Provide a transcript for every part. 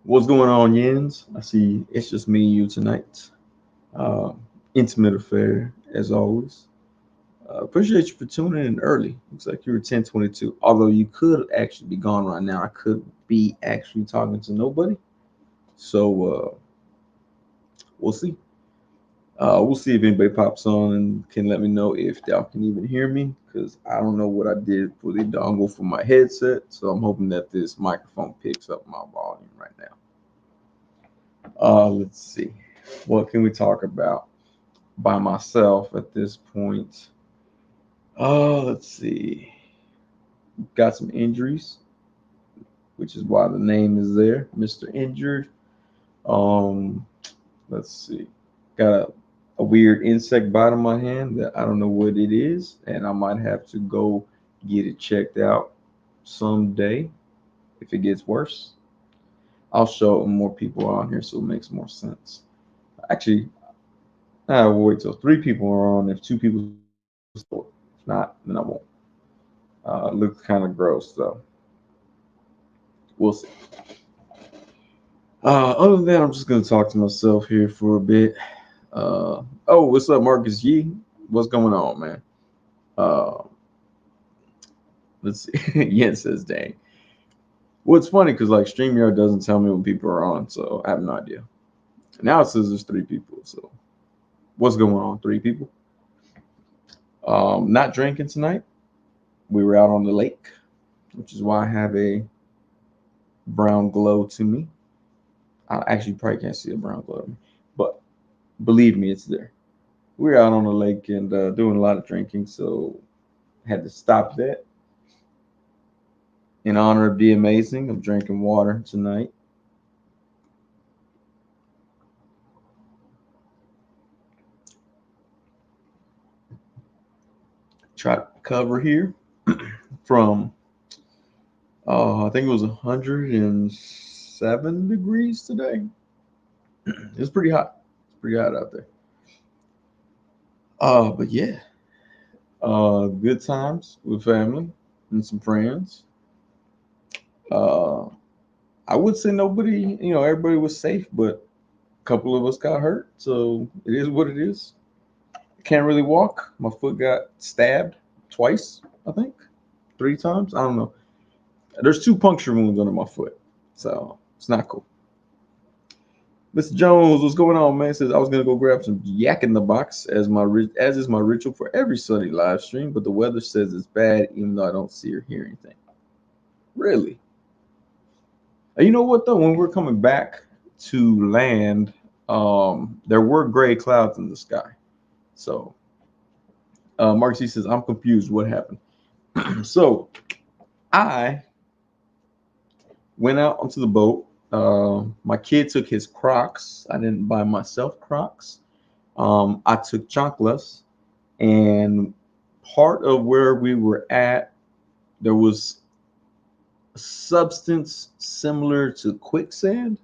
What's going on, Yins? I see it's just me and you tonight. Uh, Intimate affair, as always. Appreciate you for tuning in early. Looks like you were 10:22. Although you could actually be gone right now. I could be actually talking to nobody. So we'll see. We'll see if anybody pops on and can let me know if y'all can even hear me. Because I don't know what I did for the dongle for my headset. So I'm hoping that this microphone picks up my volume right now. Let's see. What can we talk about by myself at this point? Let's see. Got some injuries, which is why the name is there, Mr. Injured. Um, let's see. Got a weird insect bite on my hand that I don't know what it is, and I might have to go get it checked out someday if it gets worse. I'll show more people on here so it makes more sense. Actually, I will wait till three people are on. If two people, if not, then I won't. It looks kind of gross though. We'll see. Other than that, I'm just gonna talk to myself here for a bit. Oh, what's up, Marcus Yee? What's going on, man? Uh, let's see. Yen says, "Dang." Well, it's funny because like StreamYard doesn't tell me when people are on, so I have no idea. Now it says there's three people. So what's going on? Three people. Not drinking tonight. We were out on the lake, which is why I have a brown glow to me. I actually probably can't see a brown glow to me, but believe me, it's there. We were out on the lake and doing a lot of drinking, so had to stop that. In honor of the amazing, I'm drinking water tonight. Try to cover here from I think it was 107 degrees today. It's pretty hot. It's pretty hot out there. But yeah, good times with family and some friends. Uh, I would say nobody, everybody was safe, but a couple of us got hurt. So it is what it is. I can't really walk. My foot got stabbed twice, I think, three times. I don't know. There's two puncture wounds under my foot, so it's not cool. Mr. Jones, what's going on, man? Says I was gonna go grab some yak in the box as is my ritual for every Sunday live stream, but the weather says it's bad, even though I don't see or hear anything. Really? And you know what though? When we're coming back to land, there were gray clouds in the sky. So Mark C says I'm confused. What happened? So I went out onto the boat. My kid took his Crocs. I didn't buy myself Crocs. I took chanclas, and part of where we were at, there was a substance similar to quicksand,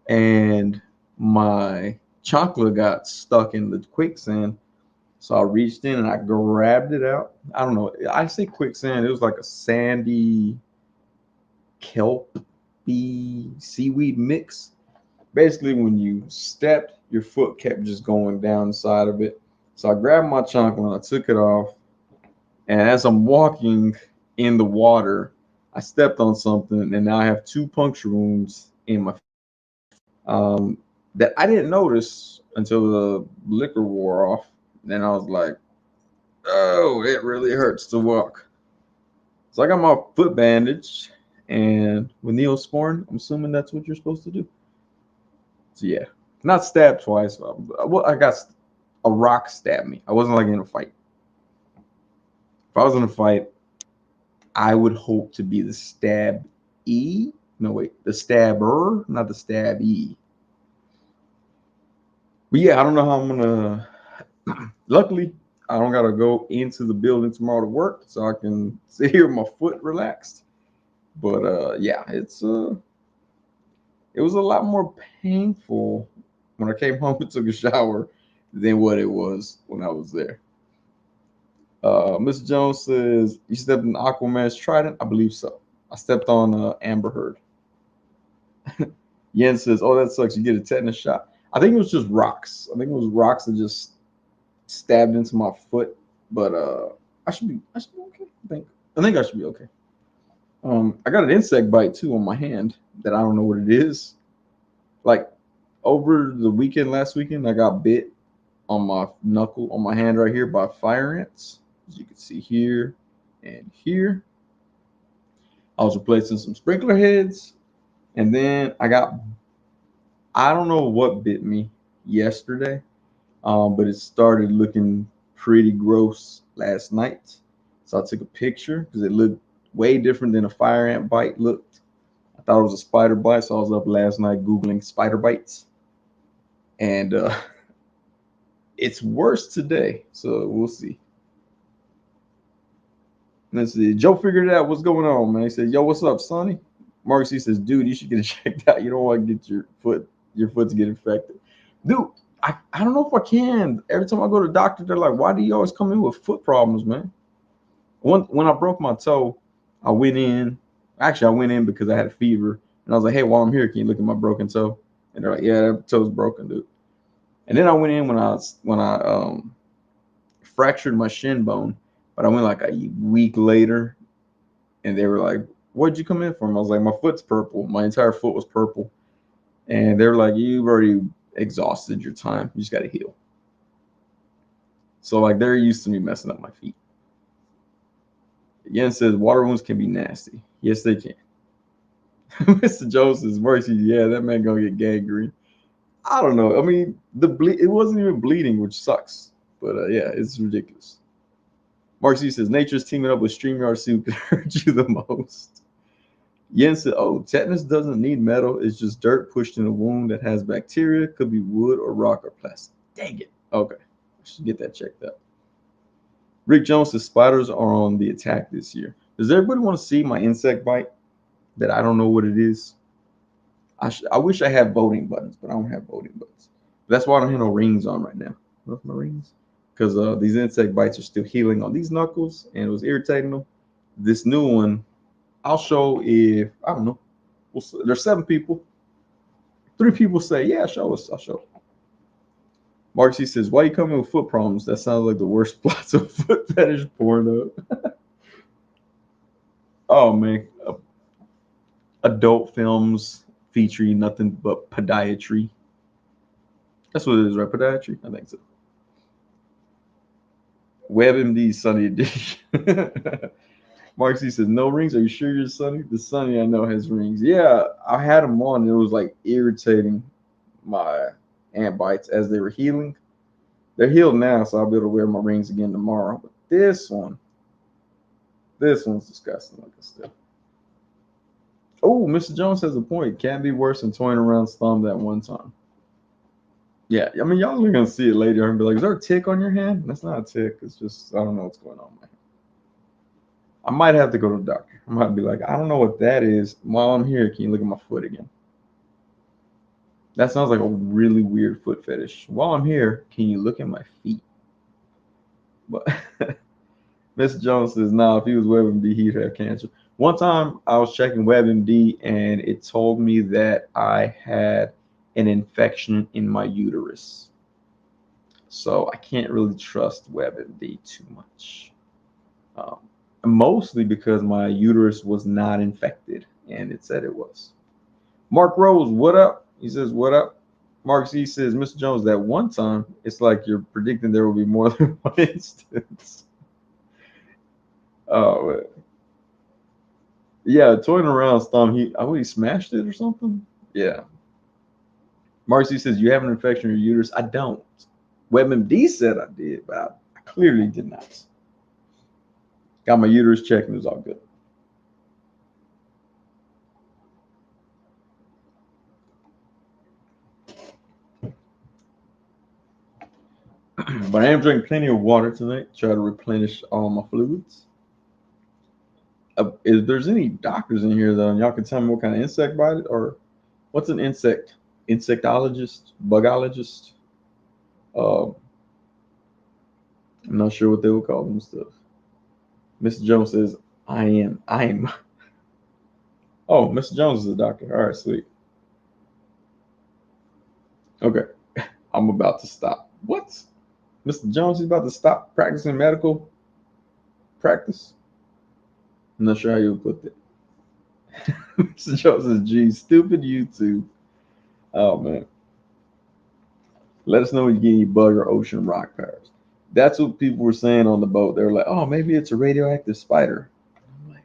and my chancla got stuck in the quicksand. So I reached in and I grabbed it out. I don't know. I say quicksand. It was like a sandy kelpy seaweed mix. Basically, when you stepped, your foot kept just going down the side of it. So I grabbed my chunk and I took it off. And as I'm walking in the water, I stepped on something, and now I have two puncture wounds in my that I didn't notice until the liquor wore off. Then I was like, "Oh, it really hurts to walk." So I got my foot bandaged, and with Neosporin, I'm assuming that's what you're supposed to do. So yeah, not stabbed twice. Well, I got a rock stabbed me. I wasn't like in a fight. If I was in a fight, I would hope to be the stab E. No wait, the stabber, not the stab E. But yeah, I don't know how I'm gonna. Luckily, I don't gotta go into the building tomorrow to work, so I can sit here with my foot relaxed. But yeah, it was a lot more painful when I came home and took a shower than what it was when I was there. Mr. Jones says, "You stepped in Aquaman's trident?" I believe so. I stepped on Amber Heard. Yen says, "Oh, that sucks. You get a tetanus shot." I think it was just rocks. I think it was rocks that just stabbed into my foot. But I should be okay. I think I should be okay. I got an insect bite too on my hand that I don't know what it is. Like over the weekend, last weekend, I got bit on my knuckle on my hand right here by fire ants. As you can see here and here. I was replacing some sprinkler heads, and then I don't know what bit me yesterday, but it started looking pretty gross last night. So I took a picture because it looked way different than a fire ant bite looked. I thought it was a spider bite, so I was up last night Googling spider bites. And it's worse today, so we'll see. Let's see. Joe figured it out. What's going on, man? He said, "Yo, what's up, Sonny?" Mark C says, "Dude, you should get it checked out. You don't want to get your foot to get infected." Dude, I don't know if I can. Every time I go to the doctor, they're like, "Why do you always come in with foot problems, man?" When I broke my toe, I went in. Actually, I went in because I had a fever, and I was like, "Hey, while I'm here, can you look at my broken toe?" And they're like, "Yeah, that toe's broken, dude." And then I went in when I fractured my shin bone, but I went like a week later, and they were like, "What'd you come in for?" And I was like, "My foot's purple. My entire foot was purple." And they were like, "You've already exhausted your time. You just got to heal." So like they're used to me messing up my feet. Again, says water wounds can be nasty. Yes, they can. Mr. Joseph's mercy. Yeah, that man gonna get gangrene. I don't know. I mean, it wasn't even bleeding, which sucks. But yeah, it's ridiculous. Mark C says nature's teaming up with StreamYard Soup can hurt you the most. Yen said, "Oh, tetanus doesn't need metal. It's just dirt pushed in a wound that has bacteria. Could be wood or rock or plastic." Dang it. Okay, I should get that checked out. Rick Jones says spiders are on the attack this year. Does everybody want to see my insect bite that I don't know what it is? I wish I had voting buttons, but I don't have voting buttons. That's why I don't have no rings on right now. Love my rings because these insect bites are still healing on these knuckles, and it was irritating them. This new one, I'll show if I don't know. There's 7 people. 3 people say, "Yeah, show us." I'll show. Mark C says, "Why you coming with foot problems? That sounds like the worst plots of foot fetish porn up." Oh man, adult films featuring nothing but podiatry. That's what it is, right? Podiatry? I think so. WebMD Sunny Edition. Mark C says, "No rings? Are you sure you're Sunny?" The Sunny I know has rings. Yeah, I had them on. And it was like irritating my ant bites as they were healing. They're healed now, so I'll be able to wear my rings again tomorrow. But this one's disgusting like a still. Oh, Mr. Jones has a point. Can't be worse than toying around thumb that one time. Yeah, I mean, y'all are gonna see it later and be like, "Is there a tick on your hand?" That's not a tick. It's just I don't know what's going on, man. I might have to go to the doctor. I might be like, "I don't know what that is. While I'm here, can you look at my foot again?" That sounds like a really weird foot fetish. While I'm here, can you look at my feet? But Mr. Jones says, "No, if he was WebMD, he'd have cancer." One time I was checking WebMD and it told me that I had an infection in my uterus. So I can't really trust WebMD too much. Um, Mostly because my uterus was not infected and it said it was. Mark Rose, what up? He says, "What up?" Mark C says, "Mr. Jones, that one time, it's like you're predicting there will be more than one instance." Oh, yeah, toying around thumb. He smashed it or something. Yeah. Marcy says, "You have an infection in your uterus." I don't. WebMD said I did, but I clearly did not. Got my uterus checked and it was all good. But I am drinking plenty of water tonight. Try to replenish all my fluids. If there's any doctors in here, though, and y'all can tell me what kind of insect bite it, or what's an insect? Insectologist? Bugologist? Uh, I'm not sure what they would call them stuff. Mr. Jones says, I am. Oh, Mr. Jones is a doctor. All right, sweet. Okay, I'm about to stop. What? Mr. Jones is about to stop practicing medical practice? I'm not sure how you would put that. Mr. Jones says, "Gee, stupid YouTube." Oh man. Let us know when you get any bug or ocean rock powers. That's what people were saying on the boat. They were like, "Oh, maybe it's a radioactive spider." I'm like,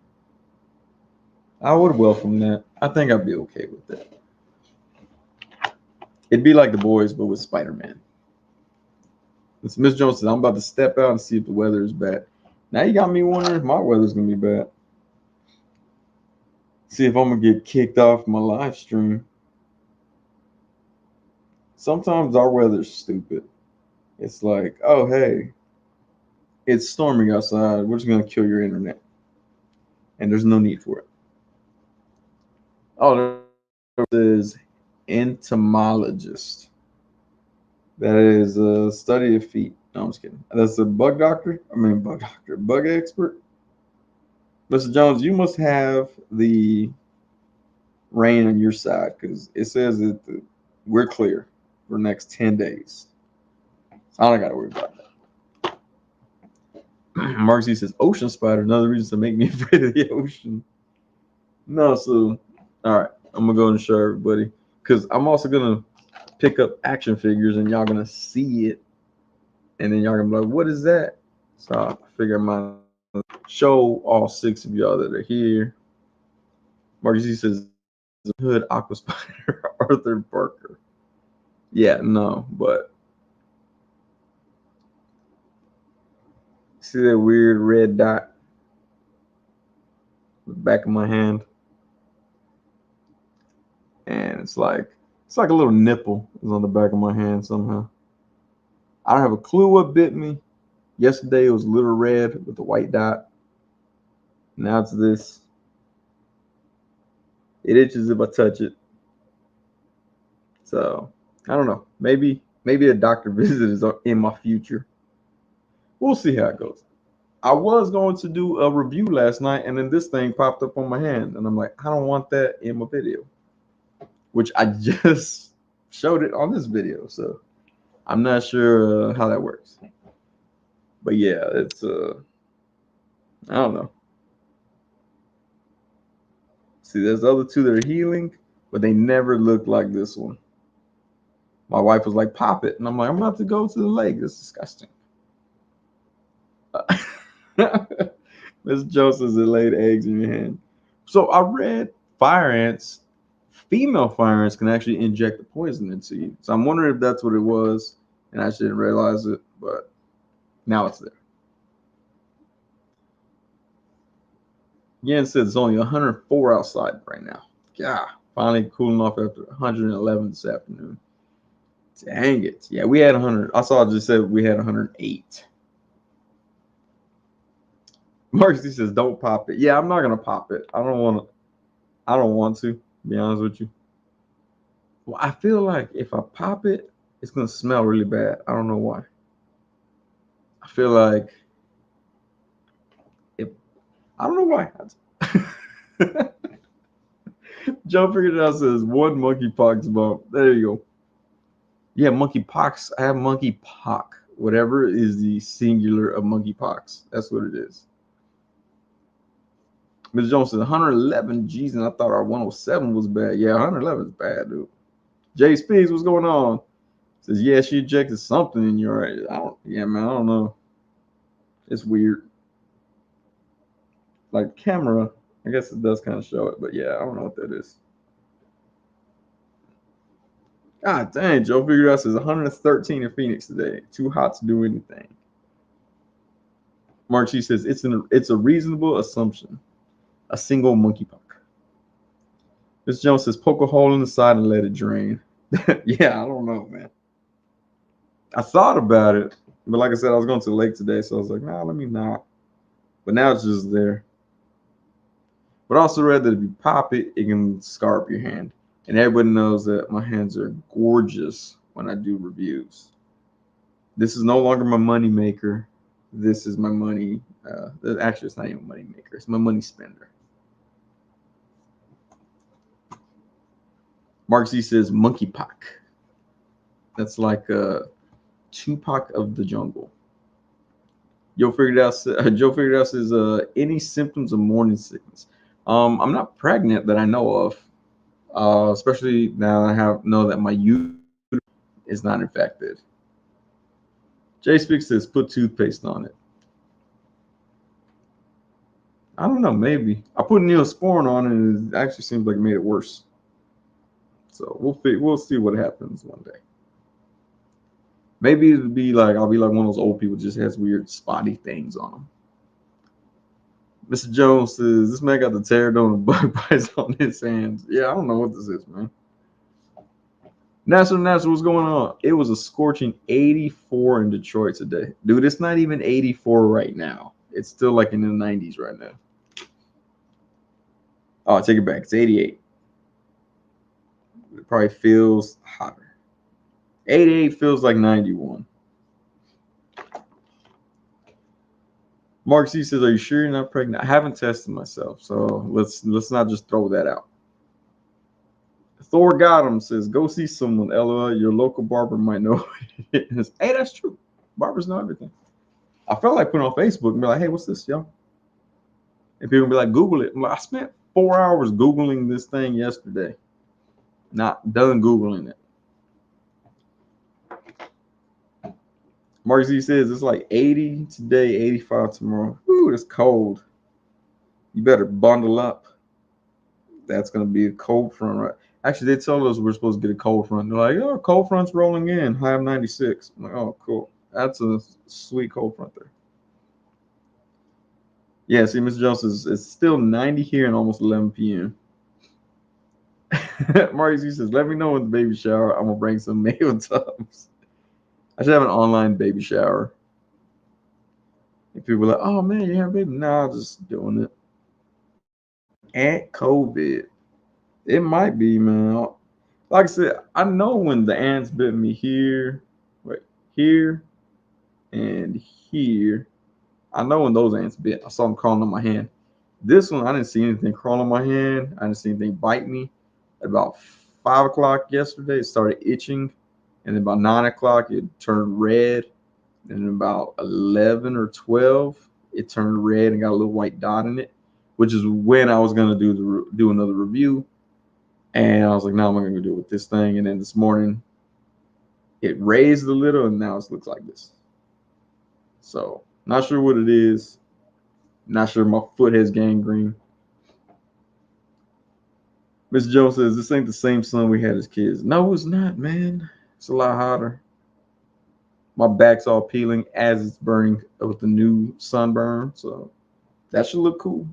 I would welcome that. I think I'd be okay with that. It'd be like The Boys, but with Spider-Man. Miss Jones says, "I'm about to step out and see if the weather is bad." Now you got me wondering if my weather's gonna be bad. See if I'm gonna get kicked off my live stream. Sometimes our weather's stupid. It's like, oh hey, it's storming outside. We're just gonna kill your internet, and there's no need for it. Oh, there is entomologist. That is a study of feet. No, I'm just kidding. That's a bug doctor. I mean, bug doctor, bug expert. Mr. Jones, you must have the rain on your side because it says that we're clear for the next 10 days. So I don't got to worry about that. Mark Z says, ocean spider, another reason to make me afraid of the ocean. No, so, all right, I'm going to go and show everybody because I'm also going to pick up action figures and y'all going to see it. And then y'all going to be like, what is that? So I figure I might show all 6 of y'all that are here. Mark Z says, Hood Aqua Spider, Arthur Parker. Yeah, no, but see that weird red dot the back of my hand, and it's like a little nipple is on the back of my hand somehow. I don't have a clue what bit me. Yesterday it was a little red with the white dot. Now it's this. It itches if I touch it. So I don't know. Maybe a doctor visit is in my future. We'll see how it goes. I was going to do a review last night, and then this thing popped up on my hand, and I'm like, I don't want that in my video, which I just showed it on this video, so I'm not sure how that works. But yeah, it's I don't know. See, there's the other 2 that are healing, but they never look like this one. My wife was like, "Pop it," and I'm like, "I'm about to go to the lake. It's disgusting." Miss Joseph said laid eggs in your hand. So I read fire ants, female fire ants can actually inject the poison into you. So I'm wondering if that's what it was, and I just didn't realize it, but now it's there. Yen says it's only 104 outside right now. Yeah, finally cooling off after 111 this afternoon. Dang it. Yeah, we had 100. I saw it just said we had 108. Marcy says, don't pop it. Yeah, I'm not gonna pop it. I don't want to, be honest with you. Well, I feel like if I pop it, it's gonna smell really bad. I don't know why. I feel like I don't know why. Joe figured it out. Says 1 monkeypox bump. There you go. Yeah, monkeypox. I have monkeypox. Whatever is the singular of monkeypox. That's what it is. Ms. Jones says 111 G's, and I thought our 107 was bad. Yeah, 111 is bad, dude. Jay Speeds, what's going on? Says, yeah, she injected something in your eye. Yeah, man, I don't know. It's weird. Like camera, I guess it does kind of show it, but yeah, I don't know what that is. God dang, Joe figured out says 113 in Phoenix today. Too hot to do anything. Mark She says it's a reasonable assumption. A single monkeypox. Miss Jones says poke a hole in the side and let it drain. Yeah, I don't know, man. I thought about it, but like I said, I was going to the lake today, so I was like, nah, let me not. But now it's just there. But I also read that if you pop it, it can scar up your hand. And everybody knows that my hands are gorgeous when I do reviews. This is no longer my money maker. This is my money. Actually, it's not even a money maker. It's my money spender. Mark Z says monkeypox. That's like Tupac of the jungle. Joe figured out says any symptoms of morning sickness. I'm not pregnant that I know of. Especially now I know that my uterus is not infected. Jay Speak says put toothpaste on it. I don't know, maybe. I put Neosporin on it and it actually seems like it made it worse. So we'll see what happens one day. Maybe it'll be like I'll be like one of those old people just has weird spotty things on them. Mr. Jones says this man got the pterodon and bug bites on his hands. Yeah, I don't know what this is, man. National, what's going on? It was a scorching 84 in Detroit today. Dude, it's not even 84 right now. It's still like in the 90s right now. Oh, I take it back. It's 88. It probably feels hotter. 88 feels like 91. Mark C says, "Are you sure you're not pregnant?" I haven't tested myself, so let's not just throw that out. Thor got him says, "Go see someone, LOL. Your local barber might know what it is." Hey, that's true. Barbers know everything. I felt like putting on Facebook and be like, "Hey, what's this, y'all?" And people be like, "Google it." I'm like, I spent 4 hours Googling this thing yesterday. Not done Googling it. Mark Z says it's like 80 today, 85 tomorrow. Ooh, it's cold. You better bundle up. That's gonna be a cold front, right? Actually, they told us we're supposed to get a cold front. They're like, "Oh, cold front's rolling in, high of 96." I'm like, "Oh, cool. That's a sweet cold front there." Yeah, see, Mr. Jones says it's still 90 here and almost 11 p.m. Mark Z says, "Let me know when the baby shower. I'm gonna bring some mayo tubs." I should have an online baby shower. And people are like, "Oh man, you have a baby?" Nah, just doing it. At COVID, it might be, man. Like I said, I know when the ants bit me here, right here, and here. I know when those ants bit. I saw them crawling on my hand. This one, I didn't see anything crawl on my hand. I didn't see anything bite me. At about 5 o'clock yesterday, it started itching, and then about 9 o'clock, it turned red. And about 11 or 12, it turned red and got a little white dot in it, which is when I was gonna do another review. And I was like, no, I'm gonna do it with this thing. And then this morning, it raised a little, and now it looks like this. So not sure what it is. Not sure my foot has gangrene. Mr. Jones says this ain't the same sun we had as kids. No, it's not, man. It's a lot hotter. My back's all peeling as it's burning with the new sunburn. So that should look cool.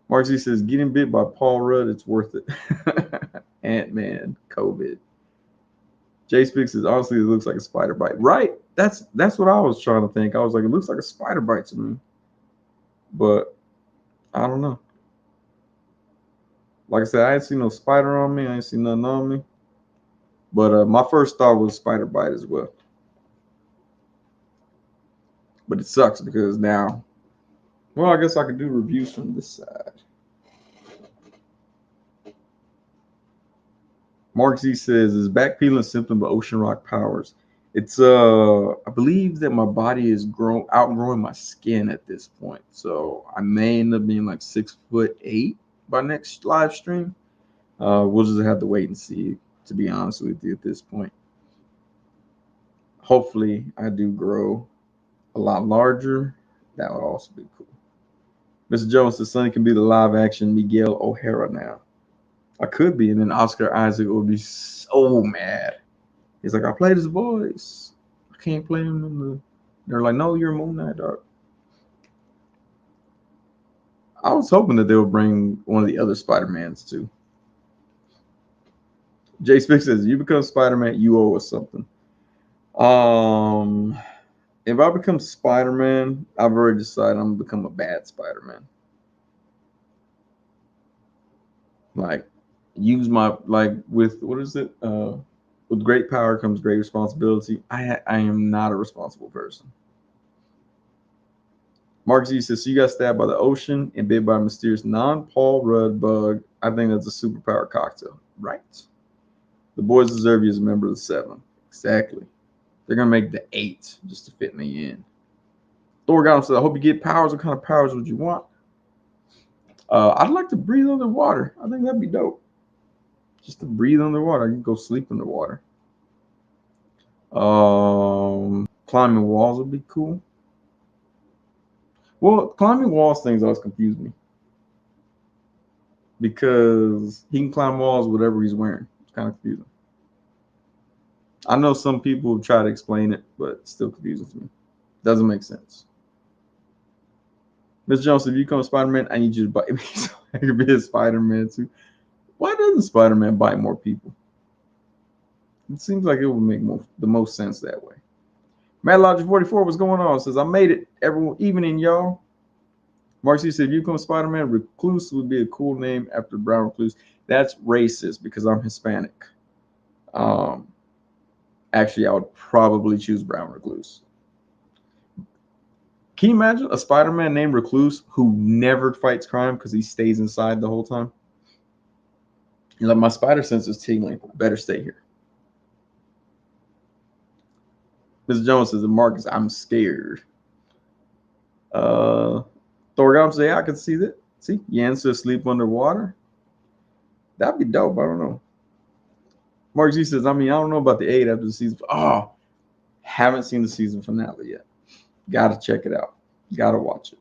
Mark Z says, getting bit by Paul Rudd, it's worth it. Ant-Man, COVID. Jay Speaks says, honestly, it looks like a spider bite. Right. That's what I was trying to think. I was like, it looks like a spider bite to me. But I don't know. Like I said, I ain't seen no spider on me. I ain't seen nothing on me. But my first thought was spider bite as well. But it sucks because now, well, I guess I could do reviews from this side. Mark Z says, is back peeling a symptom of ocean rock powers? It's I believe that my body is outgrowing my skin at this point. So I may end up being like 6'8" by next live stream. We'll just have to wait and see, to be honest with you, at this point. Hopefully I do grow a lot larger. That would also be cool. Mr. Jones says Sonny can be the live action Miguel O'Hara now. I could be, and then Oscar Isaac would be so mad. He's like, I played his voice. I can't play him in the. They're like, no, you're Moon Knight, dog. I was hoping that they would bring one of the other Spider-Mans too. Jay Spick says, you become Spider-Man, you owe us something. If I become Spider-Man, I've already decided I'm gonna become a bad Spider-Man. Like, use my with what is it? With great power comes great responsibility. I am not a responsible person. Mark Z says, so you got stabbed by the ocean and bit by a mysterious non-Paul Rudd bug. I think that's a superpower cocktail, right? The boys deserve you as a member of the 7. Exactly. They're gonna make the 8 just to fit me in. Thor Ragnarok says, I hope you get powers. What kind of powers would you want? I'd like to breathe underwater. I think that'd be dope. Just to breathe underwater. I can go sleep underwater. Climbing walls would be cool. Well, climbing walls things always confuse me. Because he can climb walls whatever he's wearing. It's kind of confusing. I know some people try to explain it, but it's still confusing to me. Doesn't make sense. Mr. Jones, if you become Spider-Man, I need you to bite me so I can be a Spider-Man too. Why doesn't Spider-Man bite more people? It seems like it would make the most sense that way. Mad Logic 44, what's going on? Says, I made it. Everyone, evening, y'all. Mark C said, if you become Spider-Man, Recluse would be a cool name after Brown Recluse. That's racist because I'm Hispanic. Actually, I would probably choose Brown Recluse. Can you imagine a Spider-Man named Recluse who never fights crime because he stays inside the whole time? You're like, my spider sense is tingling. Better stay here. Mr. Jones says, Marcus, I'm scared. Thor Gum says, yeah, I can see that. See, Yan says sleep underwater. That'd be dope. I don't know. Mark G says, I don't know about the 8 after the season. Oh, haven't seen the season finale yet. Gotta check it out. Gotta watch it.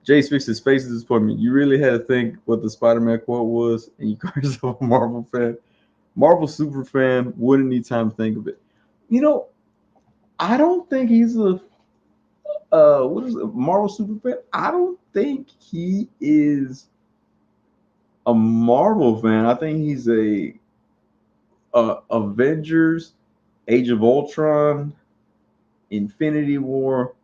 Jace fixes faces disappointment. You really had to think what the Spider-Man quote was, and you call yourself a Marvel fan. Marvel super fan wouldn't need time to think of it. You know, I don't think he's a Marvel super fan. I don't think he is a Marvel fan. I think he's a Avengers, Age of Ultron, Infinity War,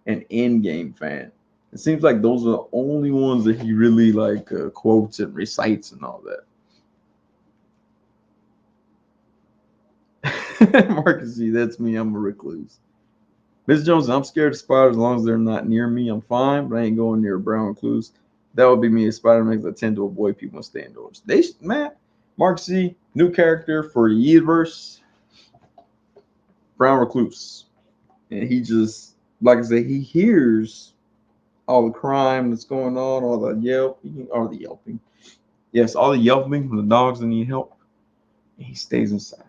and Endgame fan. It seems like those are the only ones that he really quotes and recites and all that. Marcus G, that's me. I'm a recluse. Ms. Jones, I'm scared of spiders as long as they're not near me. I'm fine, but I ain't going near a brown recluse. That would be me as Spider-Man. I tend to avoid people and stay indoors. Mark C, new character for Yeeverse, Brown Recluse. And he just, like I said, he hears all the crime that's going on, all the yelping. Yes, all the yelping from the dogs that need help. And he stays inside.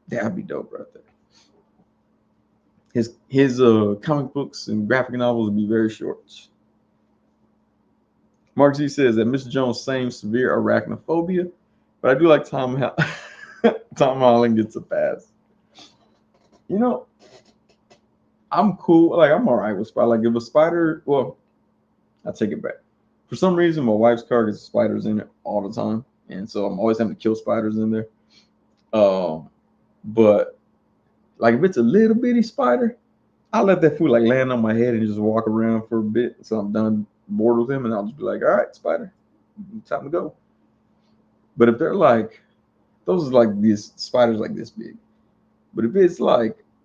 That'd be dope right there. His comic books and graphic novels would be very short. Mark Z says that Mr. Jones' same severe arachnophobia, but I do like Tom Holland gets a pass. You know, I'm cool. I'm all right with spider. Like if a spider, well, I take it back. For some reason, my wife's car gets spiders in it all the time, and so I'm always having to kill spiders in there. But like if it's a little bitty spider, I'll let that food land on my head and just walk around for a bit until I'm done bored with him, and I'll just be like, all right, spider, time to go. But if they're those are these spiders this big. But if it's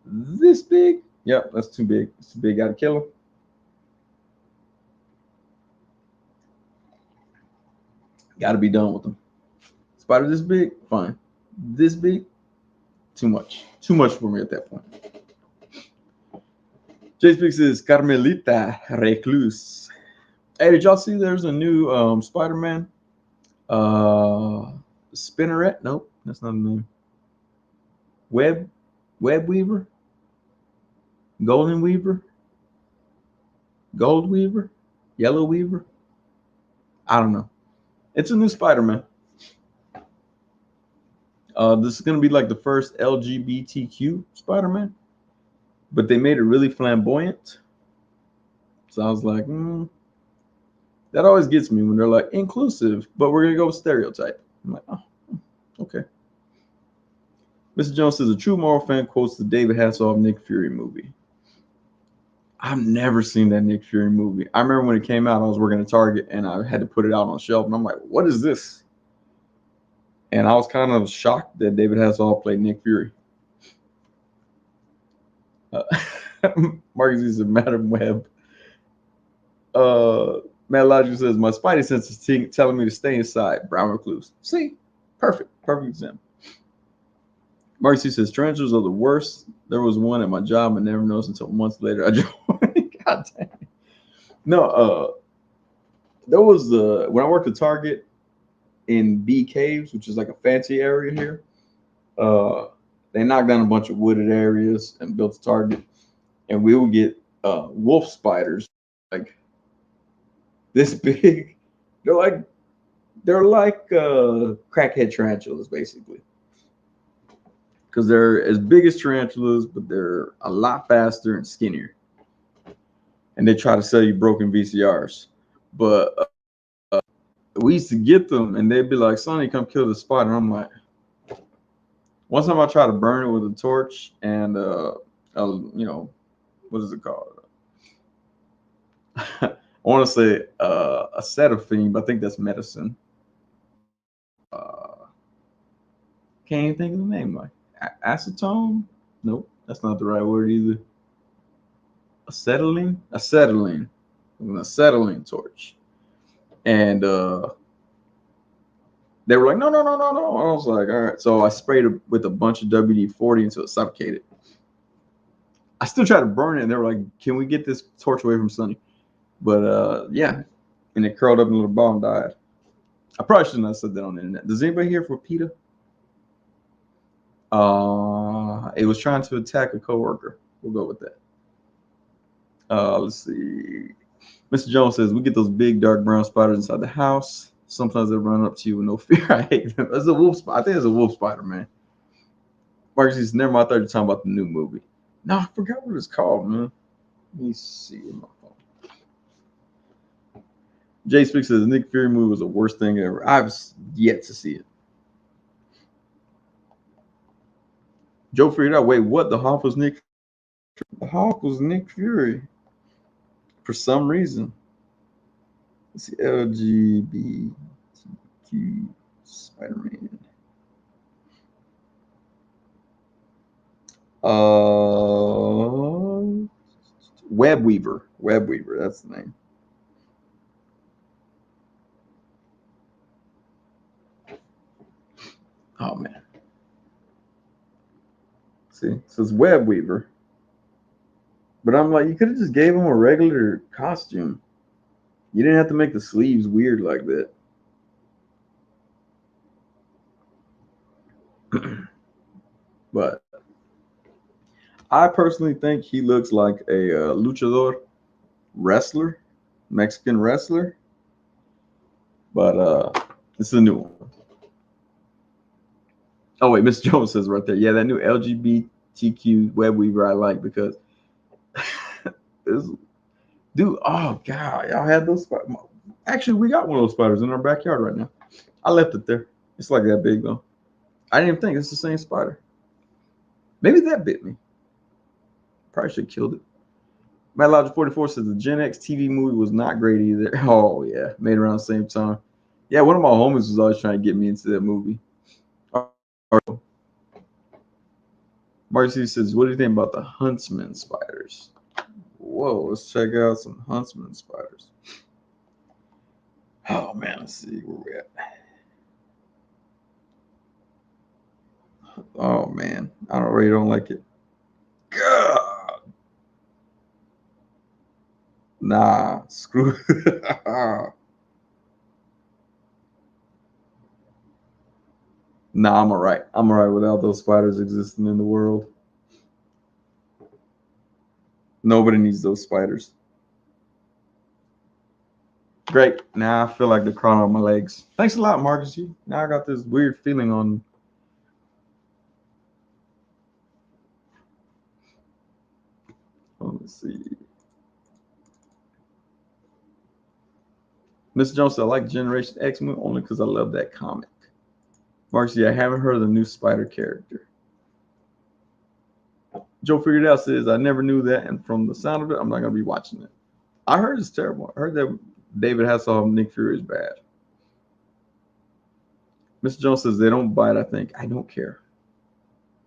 this big, yep, that's too big. It's too big. Gotta kill them. Gotta be done with them. Spider this big, fine. This big, too much. Too much for me at that point. Jay Speaks says Carmelita Recluse. Hey, did y'all see there's a new Spider-Man? Spinneret? Nope, that's not a name. Web Weaver? Golden Weaver? Gold Weaver? Yellow Weaver? I don't know. It's a new Spider-Man. This is going to be the first LGBTQ Spider-Man, but they made it really flamboyant. So I was like, that always gets me when they're inclusive, but we're going to go with stereotype. I'm like, oh, okay. Mr. Jones says a true Marvel fan quotes the David Hasselhoff Nick Fury movie. I've never seen that Nick Fury movie. I remember when it came out, I was working at Target and I had to put it out on the shelf, and I'm like, what is this? And I was kind of shocked that David Hasselhoff played Nick Fury. Marcus says Madam Web. Matt Logic says my spidey sense is telling me to stay inside. Brown Recluse. See, Perfect example. Marcy says tarantulas are the worst. There was one at my job and never noticed until months later I joined. God damn. No, there was when I worked at Target in B Caves, which is like a fancy area here. They knocked down a bunch of wooded areas and built a Target, and we would get wolf spiders like this big. They're like crackhead tarantulas basically, because they're as big as tarantulas, but they're a lot faster and skinnier. And they try to sell you broken VCRs, but we used to get them, and they'd be like, "Sonny, come kill the spider." And I'm like, one time I tried to burn it with a torch and what is it called? I want to say acetylphene, but I think that's medicine. Can't even think of the name. Like acetone? Nope, that's not the right word either. Acetylene, an acetylene torch, and they were like, no, no, no, no, no. I was like, all right. So I sprayed it with a bunch of WD-40 until it suffocated. I still tried to burn it, and they were like, can we get this torch away from Sonny? But yeah, and it curled up in a little ball and died. I probably shouldn't have said that on the internet. Does anybody here for PETA? It was trying to attack a coworker. We'll go with that. Let's see. Mr. Jones says we get those big dark brown spiders inside the house. Sometimes they run up to you with no fear. I hate them. That's a wolf spider. I think it's a wolf spider, man. Marcus says, never mind. I thought you were talking about the new movie. No, I forgot what it's called, man. Let me see in my phone. Jay Speaks says the Nick Fury movie was the worst thing ever. I've yet to see it. Joe figured out. Wait, what? The Hawk was Nick? The Hawk was Nick Fury. For some reason. Let's see. LGBTQ Spider-Man. Web Weaver. That's the name. Oh man. See, so it's Web Weaver. But I'm like, you could have just gave him a regular costume. You didn't have to make the sleeves weird like that. But I personally think he looks like a luchador wrestler, Mexican wrestler. But it's a new one. Oh wait, Miss Jones says right there. Yeah, that new LGBTQ web weaver I like because dude, oh god, y'all had those spiders. Actually, we got one of those spiders in our backyard right now. I left it there. It's like that big though. I didn't even think it's the same spider. Maybe that bit me. Probably should have killed it. Matt Logic 44 says the Gen X TV movie was not great either. Oh yeah, made around the same time. Yeah, one of my homies was always trying to get me into that movie. Marcy says, what do you think about the huntsman spiders? Whoa, let's check out some huntsman spiders. Oh man, let's see where we're at. Oh man, I really don't like it. God. Nah, screw. Nah, I'm alright. I'm alright without those spiders existing in the world. Nobody needs those spiders. Great. Now I feel like they're crawling on my legs. Thanks a lot, Marcus. Now I got this weird feeling on. Let's see. Mr. Jones said, I like Generation X movie only because I love that comic. Marcy, I haven't heard of the new Spider character. Joe figured it out, says, I never knew that, and from the sound of it, I'm not going to be watching it. I heard it's terrible. I heard that David Hasselhoff Nick Fury is bad. Mr. Jones says, they don't bite, I think. I don't care.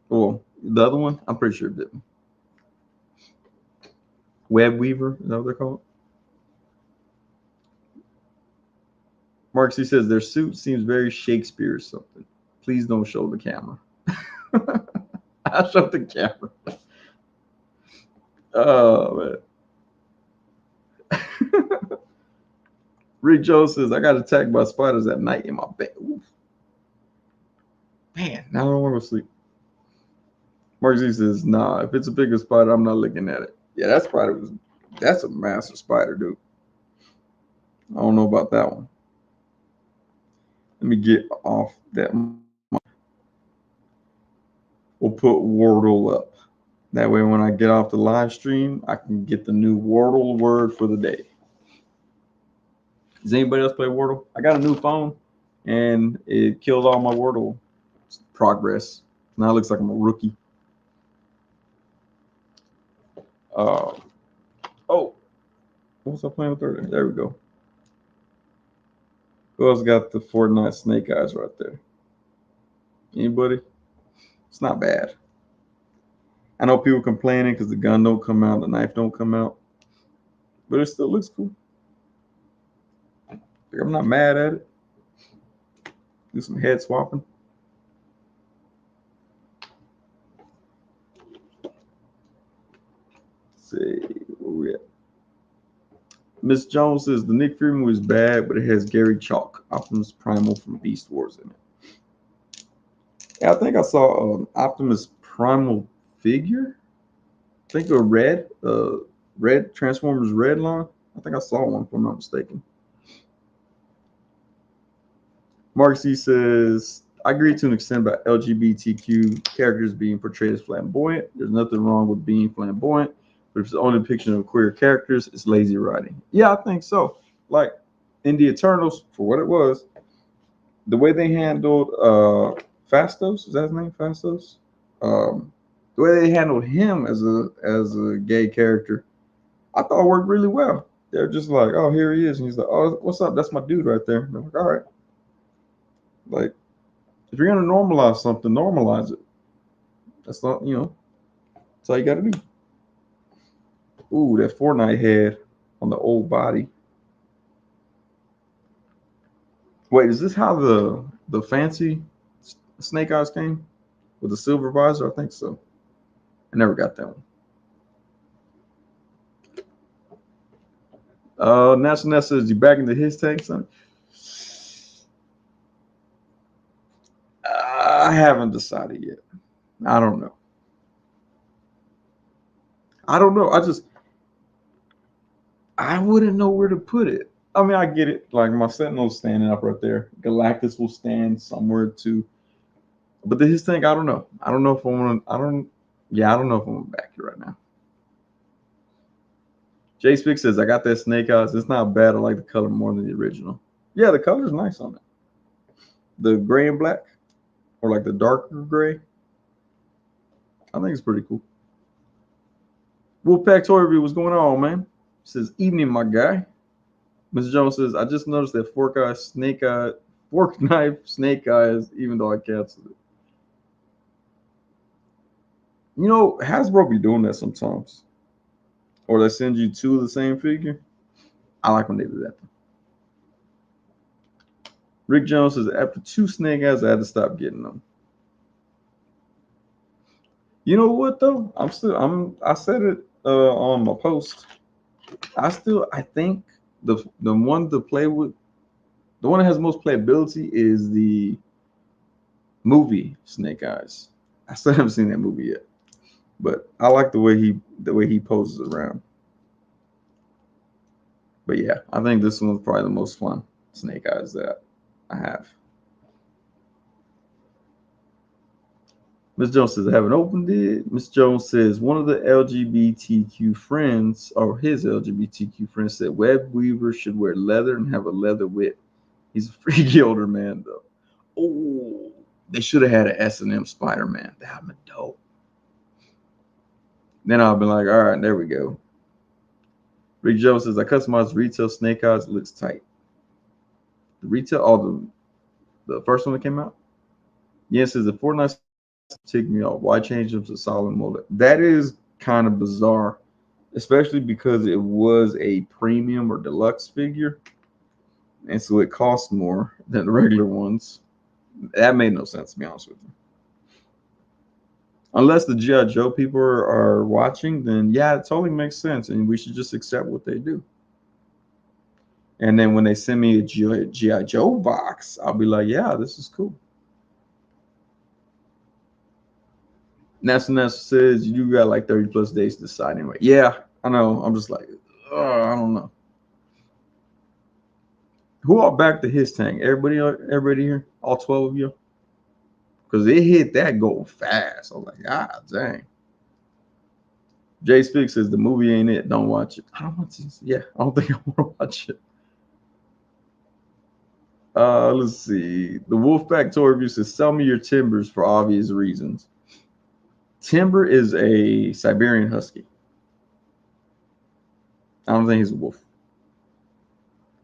Well, the other one, I'm pretty sure it didn't. Web Weaver, is that what they're called? Mark C says, their suit seems very Shakespeare or something. Please don't show the camera. I showed the camera. Oh man. Rick Joe says I got attacked by spiders at night in my bed. Oof. Man, now I don't want to sleep. Mark Z says, nah, if it's a bigger spider, I'm not looking at it. Yeah, that's a massive spider, dude. I don't know about that one. Let me get off that. We'll put Wordle up. That way, when I get off the live stream, I can get the new Wordle word for the day. Does anybody else play Wordle? I got a new phone, and it killed all my Wordle progress. Now it looks like I'm a rookie. Oh, what was I playing with earlier? There we go. Who else got the Fortnite Snake Eyes right there? Anybody? It's not bad. I know people complaining because the gun don't come out, the knife don't come out, but it still looks cool. Like, I'm not mad at it. Do some head swapping. Let's see where we at. Miss Jones says the Nick Fury movie is bad, but it has Gary Chalk, Optimus Primal from Beast Wars in it. Yeah, I think I saw Optimus Primal figure. I think a red Transformers red line. I think I saw one, if I'm not mistaken. Mark C says, I agree to an extent about LGBTQ characters being portrayed as flamboyant. There's nothing wrong with being flamboyant, but if it's the only depiction of queer characters, it's lazy writing. Yeah, I think so. Like in the Eternals, for what it was, the way they handled Phastos, is that his name? Phastos? The way they handled him as a gay character, I thought it worked really well. They're just like, oh, here he is. And he's like, oh, what's up? That's my dude right there. And I'm like, all right. Like, if you're gonna normalize something, normalize it. That's not, that's all you gotta do. Ooh, that Fortnite head on the old body. Wait, is this how the fancy Snake Eyes came? With the silver visor? I think so. I never got that one. National Ness says, you back into his tank, son? I haven't decided yet. I don't know. I wouldn't know where to put it. I mean, I get it. Like my Sentinel's standing up right there. Galactus will stand somewhere too. But his thing, I don't know. I don't know if I want to. I don't know if I'm gonna back it right now. Jay Spick says, I got that Snake Eyes. It's not bad. I like the color more than the original. Yeah, the color's nice on it. The gray and black, or like the darker gray. I think it's pretty cool. Wolfpack Toy Review, what's going on, man? Says, evening, my guy. Mr. Jones says, I just noticed that fork knife, snake eyes, even though I canceled it. You know, Hasbro be doing that sometimes. Or they send you two of the same figure. I like when they do that. Rick Jones says, after 2 snake eyes, I had to stop getting them. You know what though? I said it on my post. I think the one to play with, the one that has most playability is the movie Snake Eyes. I still haven't seen that movie yet, but I like the way he poses around. But yeah, I think this one's probably the most fun Snake Eyes that I have. Ms. Jones says, I haven't opened it. Ms. Jones says, one of the LGBTQ friends, or his LGBTQ friends, said Web Weaver should wear leather and have a leather whip. He's a freaky older man, though. Oh, they should have had an S&M Spider-Man. That would have been dope. Then I'll be like, all right, there we go. Rick Jones says, I customized retail Snake Eyes. It looks tight. The retail, the first one that came out? Yes, says the Fortnite ticked me off. Why change them to solid mold? That is kind of bizarre, especially because it was a premium or deluxe figure, and so it costs more than the regular ones. That made no sense, to be honest with you. Unless the G.I. Joe people are watching, then yeah, it totally makes sense, and we should just accept what they do. And then when they send me a G.I. Joe box, I'll be like, yeah, this is cool. Nessa says you got like 30 plus days to decide anyway. Yeah, I know. I'm just like, I don't know. Who all back to his tank? Everybody here? All 12 of you? Because it hit that goal fast. I was like, ah, dang. Jay Speak says the movie ain't it. Don't watch it. I don't want to. Yeah, I don't think I want to watch it. Let's see. The Wolfpack Tour Review says, sell me your timbers for obvious reasons. Timber is a Siberian Husky. I don't think he's a wolf.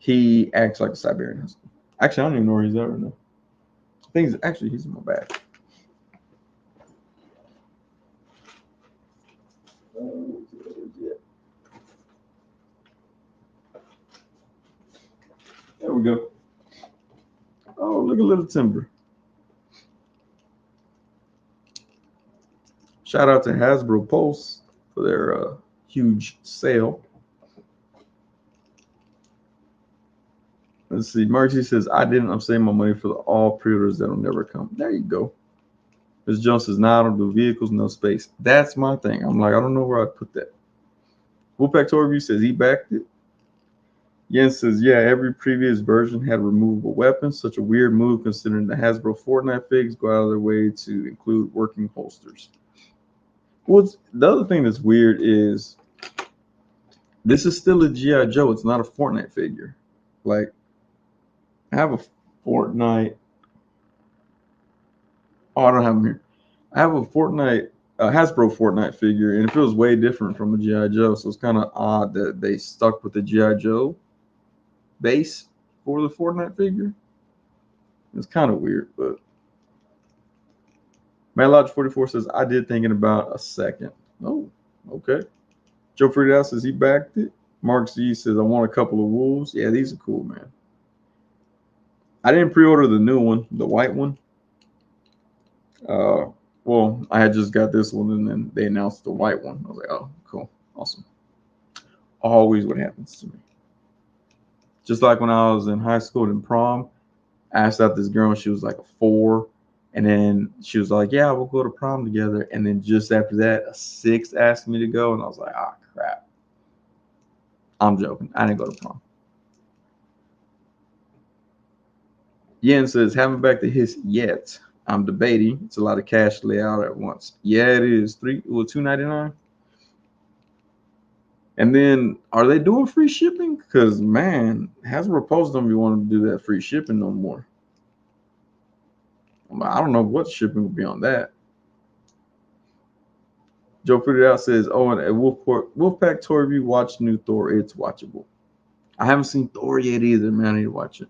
He acts like a Siberian Husky. Actually, I don't even know where he's at right now. I think he's in my bag. There we go. Oh, look at little Timber. Shout out to Hasbro Pulse for their huge sale. Let's see. Marcy says, I didn't. I'm saving my money for all pre-orders that'll never come. There you go. Ms. Jones says, now I don't do vehicles, no space. That's my thing. I'm like, I don't know where I'd put that. Wolfpack Tour Review says he backed it. Jens says, yeah, every previous version had removable weapons. Such a weird move considering the Hasbro Fortnite figs go out of their way to include working holsters. Well, the other thing that's weird is this is still a G.I. Joe. It's not a Fortnite figure. Like, I have a Fortnite. Oh, I don't have them here. I have a Hasbro Fortnite figure, and it feels way different from a G.I. Joe. So it's kind of odd that they stuck with the G.I. Joe base for the Fortnite figure. It's kind of weird, but MadLodge44 says, I did thinking about a second. Oh, okay. Joe Friedel says he backed it. Mark Z says, I want a couple of wolves. Yeah, these are cool, man. I didn't pre-order the new one, the white one. Well, I had just got this one, and then they announced the white one. I was like, oh, cool, awesome. Always what happens to me. Just like when I was in high school and in prom, I asked out this girl, and she was like a 4. And then she was like, yeah, we'll go to prom together. And then just after that, a 6 asked me to go. And I was like, ah, crap. I'm joking. I didn't go to prom. Yen says, haven't back to his yet. I'm debating. It's a lot of cash to lay out at once. Yeah, it is. $2.99. And then, are they doing free shipping? Because, man, Hasbro posted them. You want to do that free shipping no more. I don't know what shipping will be on that. Joe put it out, says, oh, and at Wolfpack Tour Review, watch new Thor. It's watchable. I haven't seen Thor yet either, man. I need to watch it.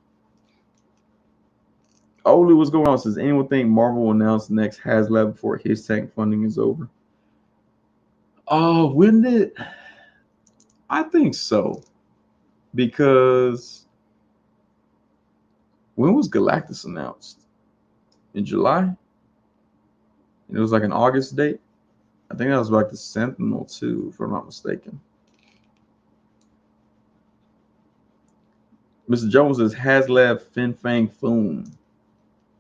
Oli, what's going on? Says, anyone think Marvel will announce next HasLab before his tank funding is over? Oh, when did... I think so. Because when was Galactus announced? In July? It was like an August date. I think that was like the Sentinel too, if I'm not mistaken. Mr. Jones says HasLab Fin Fang Foom.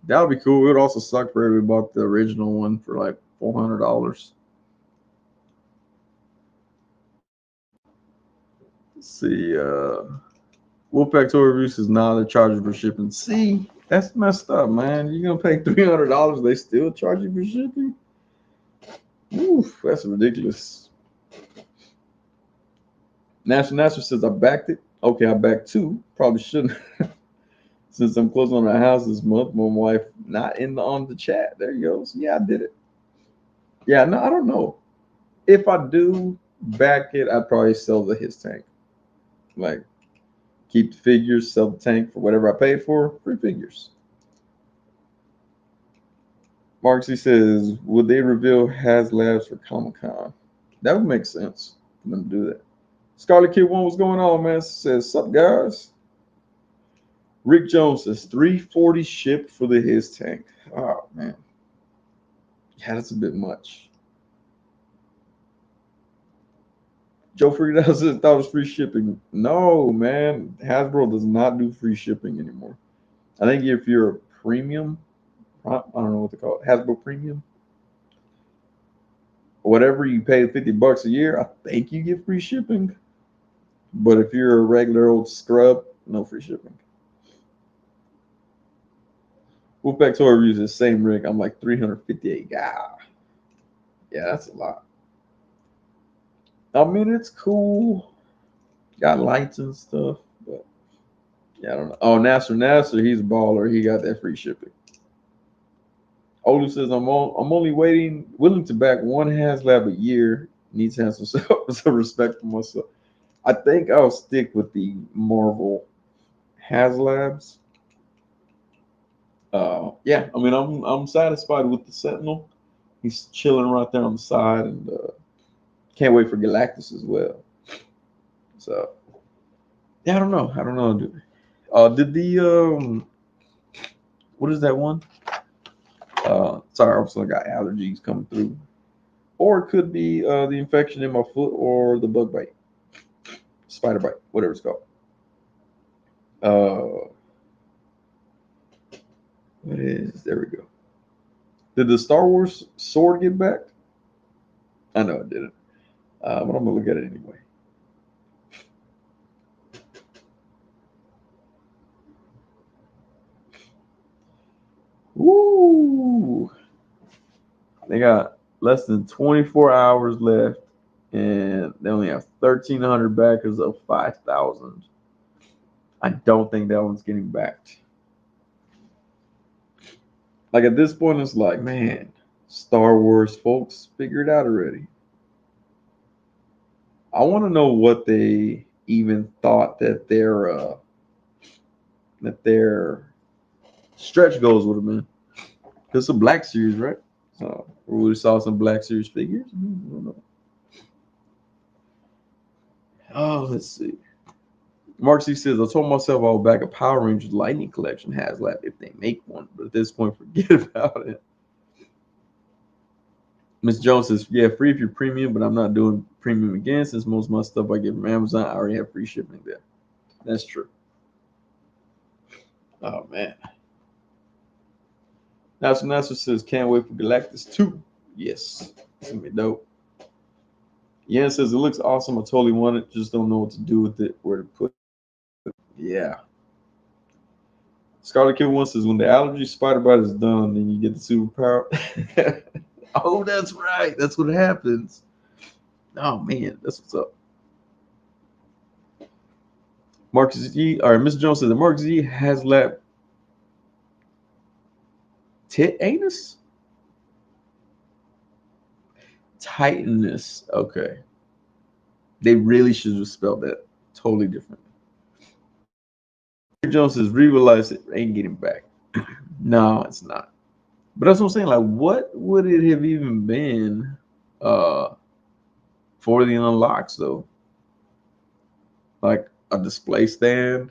That would be cool. It would also suck for everybody bought the original one for like $400. Let's see. Wolfpack Tour Review says, nah, they're charging for shipping. See, that's messed up, man. You're going to pay $300. They still charge you for shipping? Oof, that's ridiculous. National says, I backed it. Okay, I backed 2. Probably shouldn't. Since I'm closing on the house this month, my wife not on the chat. There you go. So yeah, I did it. Yeah, no, I don't know. If I do back it, I'd probably sell his tank. Like, keep the figures, sell the tank for whatever I paid for. Free figures. Marksy says, would they reveal HasLabs for Comic-Con? That would make sense for them to do that. Scarlet Kid 1, what's going on, man? Says, sup, guys? Rick Jones says 340 shipped for the his tank. Oh man, yeah, that's a bit much. Joe figured out says thought it was free shipping. No, man, Hasbro does not do free shipping anymore. I think if you're a premium, I don't know what they call it, Hasbro Premium, whatever you pay $50 a year, I think you get free shipping. But if you're a regular old scrub, no free shipping. Wolfpack Toy reviews the same rig. I'm like 358. Yeah, that's a lot. I mean, it's cool. Got lights and stuff, but yeah, I don't know. Oh, Nasser, he's a baller. He got that free shipping. Olu says I'm only willing to back one HasLab a year. Needs to have some respect for myself. I think I'll stick with the Marvel HasLabs. Yeah, I mean I'm satisfied with the Sentinel. He's chilling right there on the side, and can't wait for Galactus as well. So yeah, I don't know. Did the what is that one? Sorry, I still got allergies coming through, or it could be the infection in my foot or the bug bite, spider bite, whatever it's called. What is? There we go. Did the Star Wars sword get back? I know it didn't, but I'm gonna look at it anyway. Woo! They got less than 24 hours left, and they only have 1,300 backers of 5,000. I don't think that one's getting backed. Like at this point, it's like, man, Star Wars folks figure it out already. I want to know what they even thought that their stretch goals would have been. Because it's a Black Series, right? So we would have saw some Black Series figures. I don't know. Oh, let's see. Mark C says, I told myself I would back a Power Rangers Lightning Collection HasLab if they make one, but at this point, forget about it. Miss Jones says, yeah, free if you're premium, but I'm not doing premium again since most of my stuff I get from Amazon, I already have free shipping there. That's true. Oh, man. National says, can't wait for Galactus 2. Yes, it's going to be dope. Yan says, it looks awesome. I totally want it. Just don't know what to do with it, where to put it. Yeah. Scarlet Kid One says, when the allergy spider bite is done, then you get the superpower. Oh, that's right. That's what happens. Oh, man. That's what's up. Marcus Z, or Mr. Jones says, Marcus Z has lap tit anus? Titanus. Okay. They really should have spelled that totally different. Mr. Jones says, realize it ain't getting back. No, it's not. But that's what I'm saying. Like, what would it have even been for the unlocks, though? Like a display stand,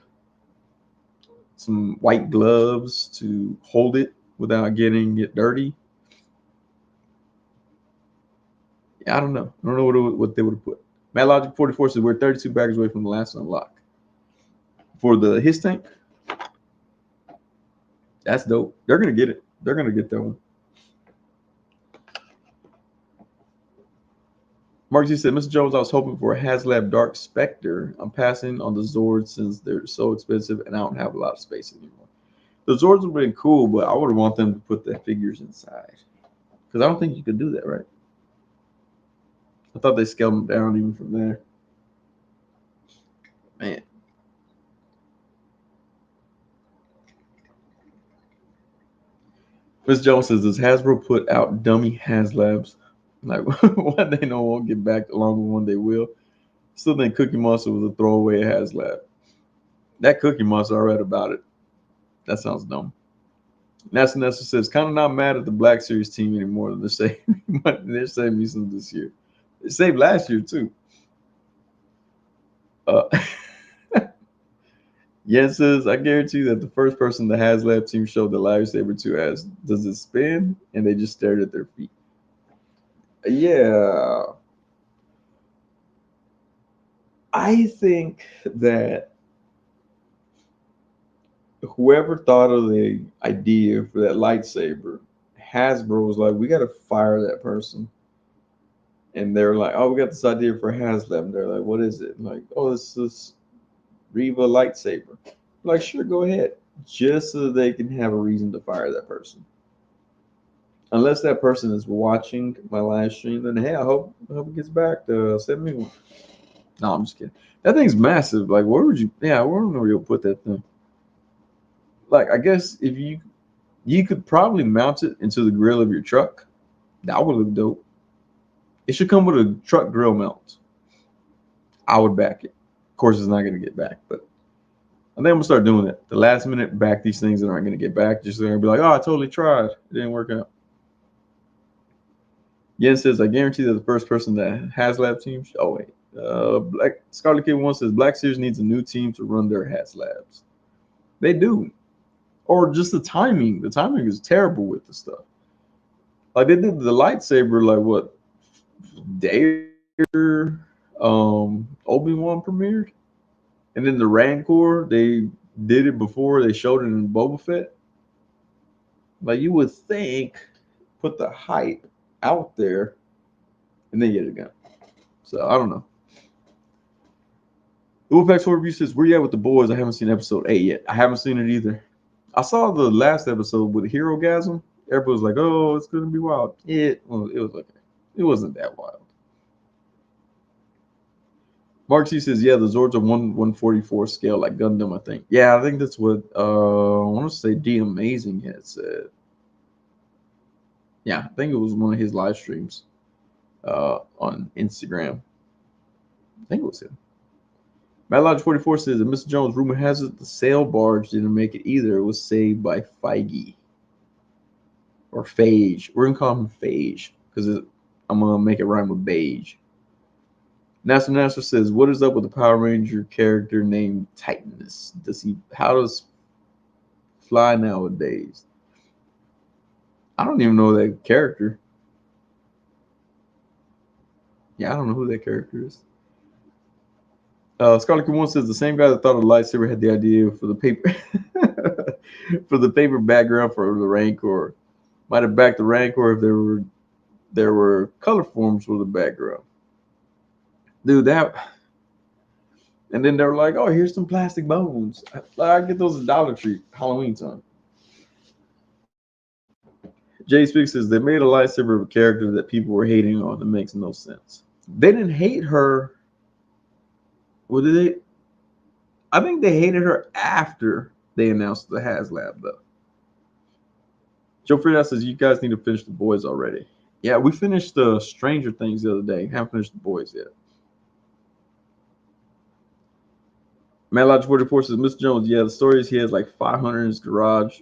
some white gloves to hold it without getting it dirty. Yeah, I don't know. I don't know what they would have put. Mad Logic 44 says we're 32 baggers away from the last unlock. For the his tank, that's dope. They're gonna get it. They're gonna get that one. Mark G said, Mr. Jones, I was hoping for a HasLab Dark Spectre. I'm passing on the Zords since they're so expensive and I don't have a lot of space anymore. The Zords would have been cool, but I would want them to put the figures inside. Because I don't think you could do that, right? I thought they scaled them down even from there. Man. Miss Jones says, does Hasbro put out dummy HasLabs? Like, one they know won't get back, along with one they will. Still think Cookie Monster was a throwaway HasLab. That Cookie Monster, I read about it. That sounds dumb. Nessa says, kind of not mad at the Black Series team anymore. They're saving me some this year. They saved last year, too. Uh, Yen says, I guarantee that the first person the HasLab team showed the lightsaber to asked, does it spin? And they just stared at their feet. Yeah. I think that whoever thought of the idea for that lightsaber, Hasbro was like, we got to fire that person. And they're like, oh, we got this idea for HasLab. And they're like, what is it? Like, oh, this is Reva lightsaber. Like, sure, go ahead. Just so they can have a reason to fire that person. Unless that person is watching my live stream, then hey, I hope it gets back to send me one. No, I'm just kidding. That thing's massive. Like, where would you? Yeah, I don't know where you'll put that thing. Like, I guess if you could probably mount it into the grill of your truck. That would look dope. It should come with a truck grill mount. I would back it. Of course, it's not gonna get back, but I think I'm gonna start doing it. The last minute back these things that aren't gonna get back. Just gonna be like, oh, I totally tried. It didn't work out. Yen says, I guarantee that the first person that HasLab team. Oh wait, Black Scarlet Kid One says Black Series needs a new team to run their HasLabs. They do, or just the timing. The timing is terrible with the stuff. Like they did the lightsaber, like what day Obi-Wan premiered, and then the Rancor they did it before they showed it in Boba Fett. Like you would think, put the hype out there, and then get it again. So I don't know. Wolfpack Tour Review says, where you at with the boys? I haven't seen episode 8 yet. I haven't seen it either. I saw the last episode with Hero Gasm. Everybody was like, oh, it's going to be wild. It was okay. It wasn't that wild. Mark C says, yeah, the Zords are 144 scale, like Gundam, I think. Yeah, I think that's what, I want to say D Amazing had said. Yeah, I think it was one of his live streams on Instagram. I think it was him. Matt Lodge 44 says that Mr. Jones, rumor has it the sail barge didn't make it either. It was saved by Feige. Or Phage. We're going to call him Phage because I'm going to make it rhyme with beige. NASA says, what is up with the Power Ranger character named Titanus? How does fly nowadays? I don't even know that character. Yeah, I don't know who that character is. Scarlet One says the same guy that thought of the lightsaber had the idea for the paper for the paper background for the Rancor. Might have backed the Rancor if there were color forms for the background. Dude, that. And then they were like, "Oh, here's some plastic bones. I get those at Dollar Tree Halloween time." Jay Speaks says they made a lightsaber of a character that people were hating on. That makes no sense. They didn't hate her. What did they? I think they hated her after they announced the HasLab, though. Joe Frida says you guys need to finish the boys already. Yeah, we finished the Stranger Things the other day. Haven't finished the boys yet. Matt Lodge 44 says Mr. Jones, yeah, the story is he has like 500 in his garage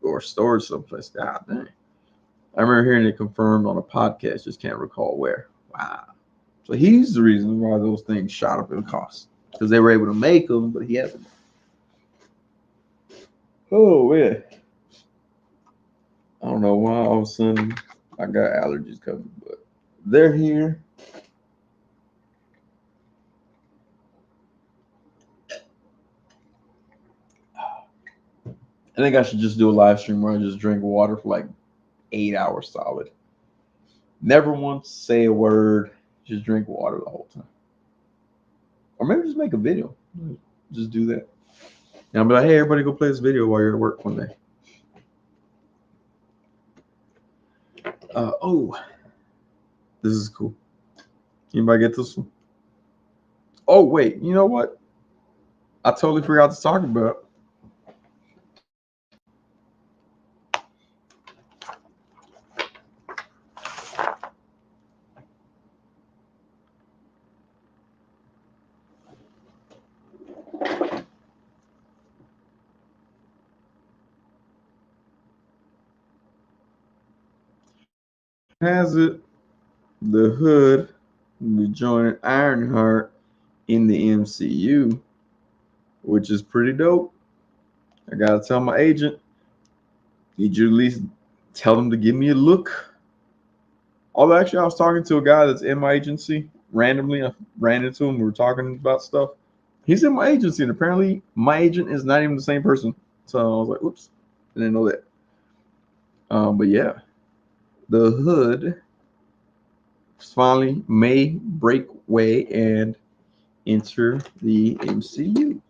or storage someplace. God dang. I remember hearing it confirmed on a podcast, just can't recall where. Wow. So he's the reason why those things shot up in cost. Because they were able to make them, but he hasn't. Oh, yeah. I don't know why all of a sudden I got allergies coming, but they're here. I think I should just do a live stream where I just drink water for like 8 hours solid. Never once say a word, just drink water the whole time. Or maybe just make a video. Just do that. And I'll be like, hey, everybody go play this video while you're at work one day. Oh, this is cool. Anybody get this one? Oh, wait, you know what? I totally forgot to talk about. Has it the Hood, the joined Ironheart in the MCU, which is pretty dope. I gotta tell my agent, need you to at least tell them to give me a look. Although actually, I was talking to a guy that's in my agency randomly. I ran into him. We were talking about stuff. He's in my agency, and apparently, my agent is not even the same person. So I was like, "Oops, I didn't know that." But yeah, the hood finally may break way and enter the MCU,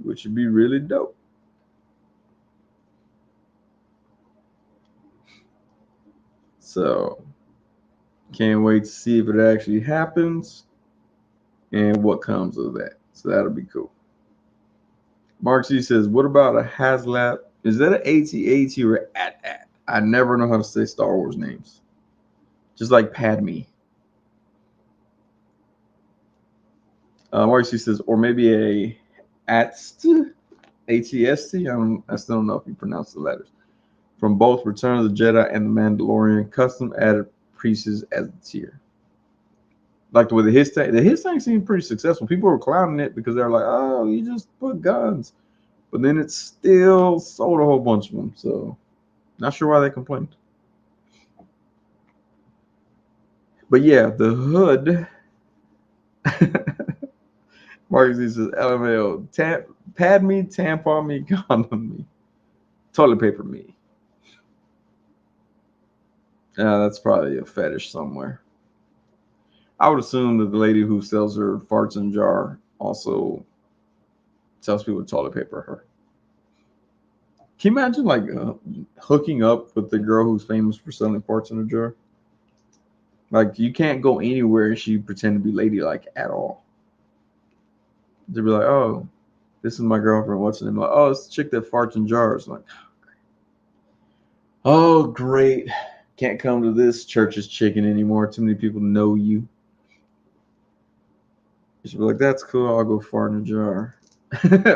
which would be really dope. So can't wait to see if it actually happens and what comes of that. So that'll be cool. Mark C says, "What about a HasLab? Is that an AT-AT or AT-AT? I never know how to say Star Wars names. Just like Padme." Mark C says, "Or maybe a ATST, ATST. I still don't know if you pronounce the letters. From both Return of the Jedi and The Mandalorian, custom added pieces as a tier." Like with the his tank seemed pretty successful. People were clowning it because they're like, "Oh, you just put guns," but then it still sold a whole bunch of them. So not sure why they complained. But yeah, the hood. Marcus says, "LML, pad me, tampon me, condom me, toilet paper me." That's probably a fetish somewhere. I would assume that the lady who sells her farts in a jar also tells people to toilet paper her. Can you imagine like hooking up with the girl who's famous for selling farts in a jar? Like you can't go anywhere and she pretend to be ladylike at all. They'd be like, "Oh, this is my girlfriend. What's her name?" Like, "Oh, it's the chick that farts in jars." I'm like, oh, great. Can't come to this church's chicken anymore. Too many people know you. You should be like, "That's cool. I'll go fart in a jar."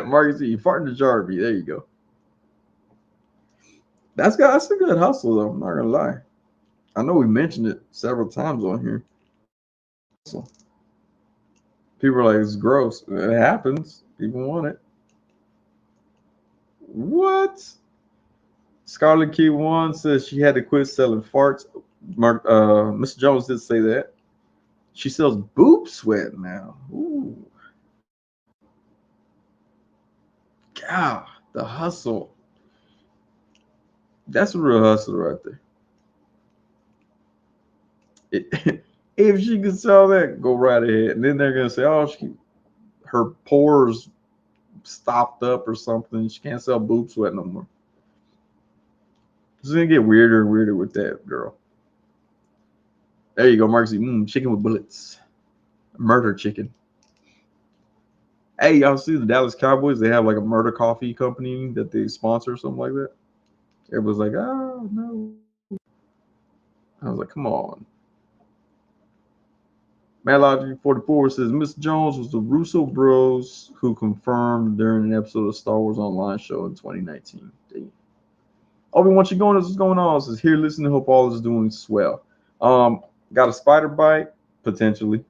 Marcus, you fart in a jar, B. There you go. That's a good hustle, though. I'm not gonna lie. I know we mentioned it several times on here. So people are like, "It's gross." It happens. People want it. What? Scarlet Key One says she had to quit selling farts. Mr. Jones did say that. She sells boob sweat now. Ooh. God, the hustle. That's a real hustle right there. If she can sell that, go right ahead. And then they're gonna say, "Oh, her pores stopped up or something. She can't sell boob sweat no more." It's gonna get weirder and weirder with that girl. There you go, Marcy. Chicken with bullets. Murder chicken. Hey, y'all see the Dallas Cowboys? They have like a murder coffee company that they sponsor or something like that. Everybody's like, "Oh no." I was like, "Come on." Madlogic44 says Miss Jones was the Russo Bros who confirmed during an episode of Star Wars Online show in 2019. Obi-Wan Chigonas is going on. Says here, listening. Hope all is doing swell. Got a spider bite potentially,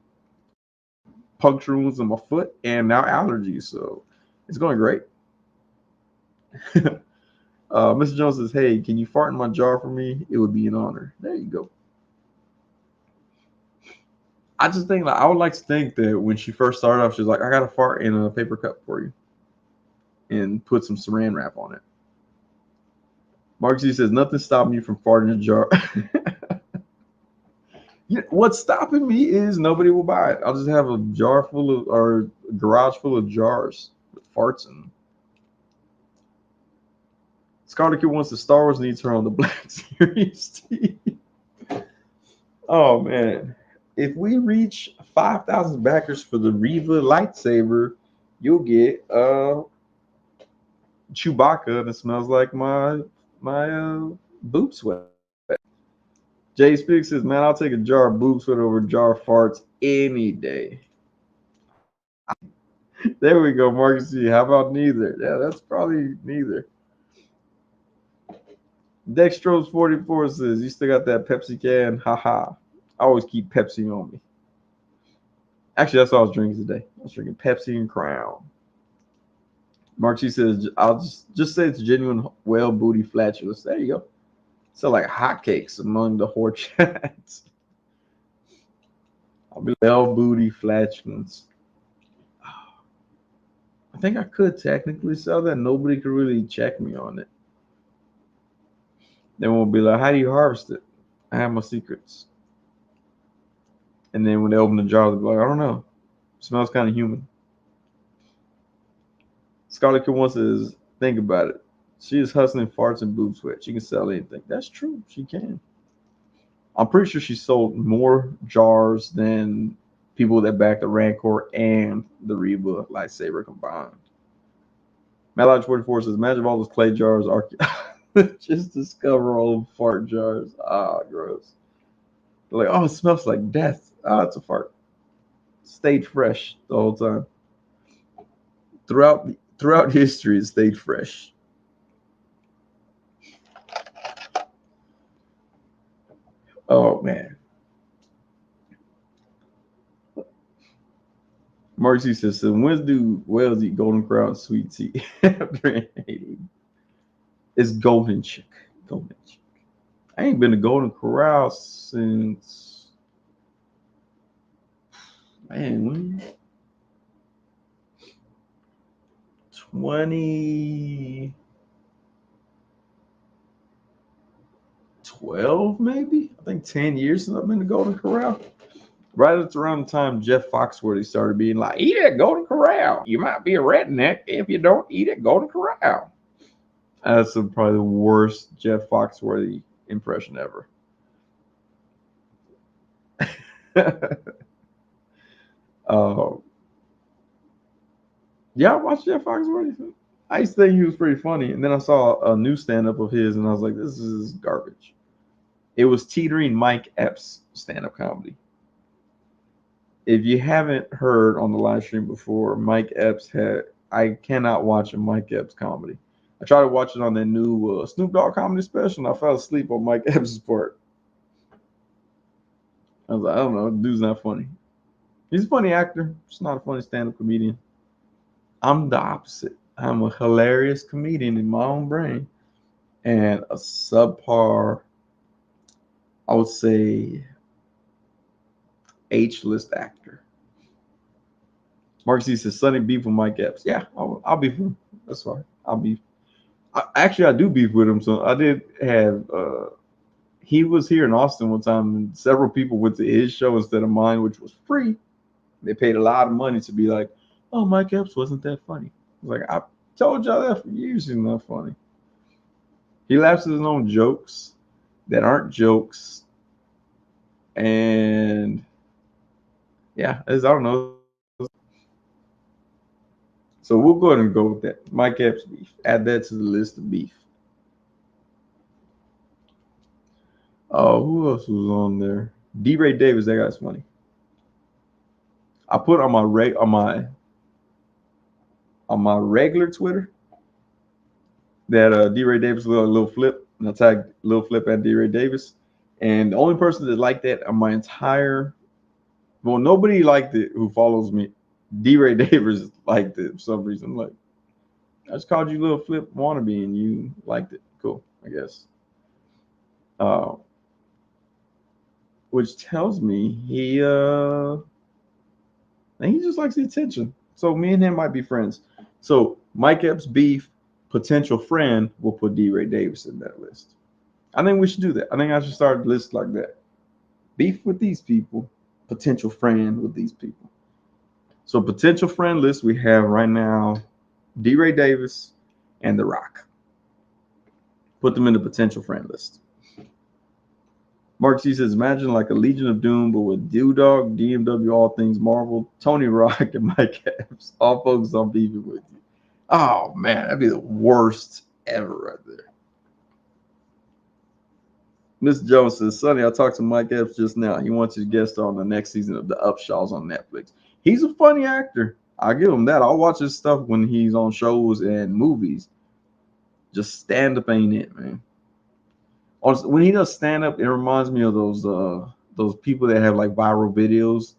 puncture wounds in my foot, and now allergies. So it's going great. Mr. Jones says, "Hey, can you fart in my jar for me? It would be an honor." There you go. I just think like I would like to think that when she first started off, she's like, "I got a fart in a paper cup for you," and put some saran wrap on it. Mark G says, "Nothing stopped me from farting in a jar." What's stopping me is nobody will buy it. I'll just have a jar full of or a garage full of jars with farts in them. Scarlet Kid wants the Star Wars needs her on the Black Series team. Oh man. If we reach 5,000 backers for the Reva lightsaber, you'll get Chewbacca that smells like my boob sweat. Jay Speaks says, "Man, I'll take a jar of boob sweat over a jar of farts any day." There we go, Marcus C. How about neither? Yeah, that's probably neither. Dextrose44 says, "You still got that Pepsi can? Haha. I always keep Pepsi on me." Actually, that's all I was drinking today. I was drinking Pepsi and Crown. Mark C says, I'll just say it's genuine whale booty flatulence. There you go. So like hotcakes among the whore chats. I'll be whale booty flatulence. I think I could technically sell that. Nobody could really check me on it. Then we'll be like, how do you harvest it? I have my secrets. And then when they open the jar, they'll be like, I don't know. It smells kind of human. Scarlett Kid wants says, think about it. She is hustling farts and boob sweat. She can sell anything. That's true. She can. I'm pretty sure she sold more jars than people that backed the Rancor and the Reba lightsaber combined. Malage 44 says, imagine if all those clay jars are just discover old fart jars. Ah, gross. They're like, oh, it smells like death. Ah, it's a fart. Stayed fresh the whole time. Throughout history, it stayed fresh. Oh man. Marcy says, so when do whales eat golden crown sweet tea after eating? It's golden chick. Golden chick. I ain't been to Golden Corral since when 2012 maybe. I think 10 years since I've been to Golden Corral. Right at around the time Jeff Foxworthy started being like, eat at Golden Corral. You might be a redneck if you don't eat at Golden Corral. That's probably the worst Jeff Foxworthy impression ever. Yeah, I watched Jeff Foxworthy. I used to think he was pretty funny, and then I saw a new stand-up of his, and I was like, this is garbage. It was teetering Mike Epps stand-up comedy. If you haven't heard on the live stream before, Mike Epps I cannot watch a Mike Epps comedy. I tried to watch it on that new Snoop Dogg comedy special, and I fell asleep on Mike Epps' part. I was like, I don't know, dude's not funny. He's a funny actor, just not a funny stand-up comedian. I'm the opposite. I'm a hilarious comedian in my own brain and a subpar, I would say, H-list actor. Mark C says, Sonny beef with Mike Epps. Yeah, I'll beef with him. That's fine. I'll beef. Actually, I do beef with him. So I did have, he was here in Austin one time, and several people went to his show instead of mine, which was free. They paid a lot of money to be like, oh, Mike Epps wasn't that funny. I was like, I told y'all that for years. He's not funny. He laughs at his own jokes that aren't jokes. And yeah, I don't know. So we'll go ahead and go with that. Mike Epps beef. Add that to the list of beef. Oh, who else was on there? D-Ray Davis, that guy's funny. I put on my regular Twitter that D-Ray Davis little flip, and I tagged Lil Flip at D-Ray Davis. And the only person that liked that on my entire, well, nobody liked it who follows me. D-Ray Davis liked it for some reason. I'm like, I just called you Lil Flip wannabe and you liked it. Cool, I guess. Which tells me he just likes the attention. So me and him might be friends. So Mike Epps beef, potential friend, will put D-Ray Davis in that list. I think we should do that. I think I should start a list like that. Beef with these people, potential friend with these people. So potential friend list we have right now, D-Ray Davis and The Rock. Put them in the potential friend list. Mark C says, imagine like a Legion of Doom, but with Dog, DMW, all things Marvel, Tony Rock, and Mike Epps, all focused on beefing with you. Oh man, that'd be the worst ever right there. Miss Jones says, Sonny, I talked to Mike Epps just now. He wants you to guest on the next season of The Upshaws on Netflix. He's a funny actor. I'll give him that. I'll watch his stuff when he's on shows and movies. Just stand up ain't it, man. When he does stand up, it reminds me of those people that have like viral videos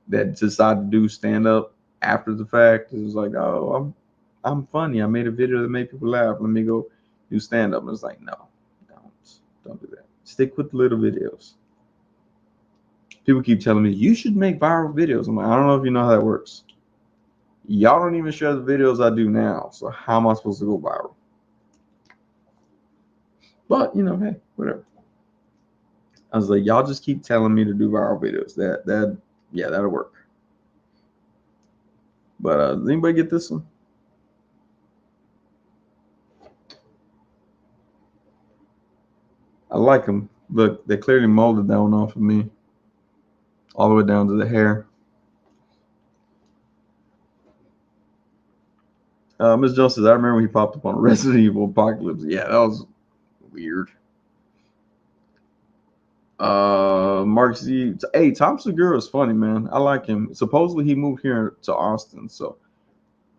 that decide to do stand up after the fact. It's like, oh, I'm funny. I made a video that made people laugh. Let me go do stand up. And it's like, no, don't do that. Stick with little videos. People keep telling me you should make viral videos. I'm like, I don't know if you know how that works. Y'all don't even share the videos I do now. So how am I supposed to go viral? But you know, hey, whatever. I was like, y'all just keep telling me to do viral videos. That'll work. But does anybody get this one? I like them. Look, they clearly molded that one off of me, all the way down to the hair. Ms. Jones says, I remember when he popped up on Resident Evil Apocalypse. Yeah, that was weird. Mark Z. Hey, Tom Segura is funny, man. I like him. Supposedly he moved here to Austin, so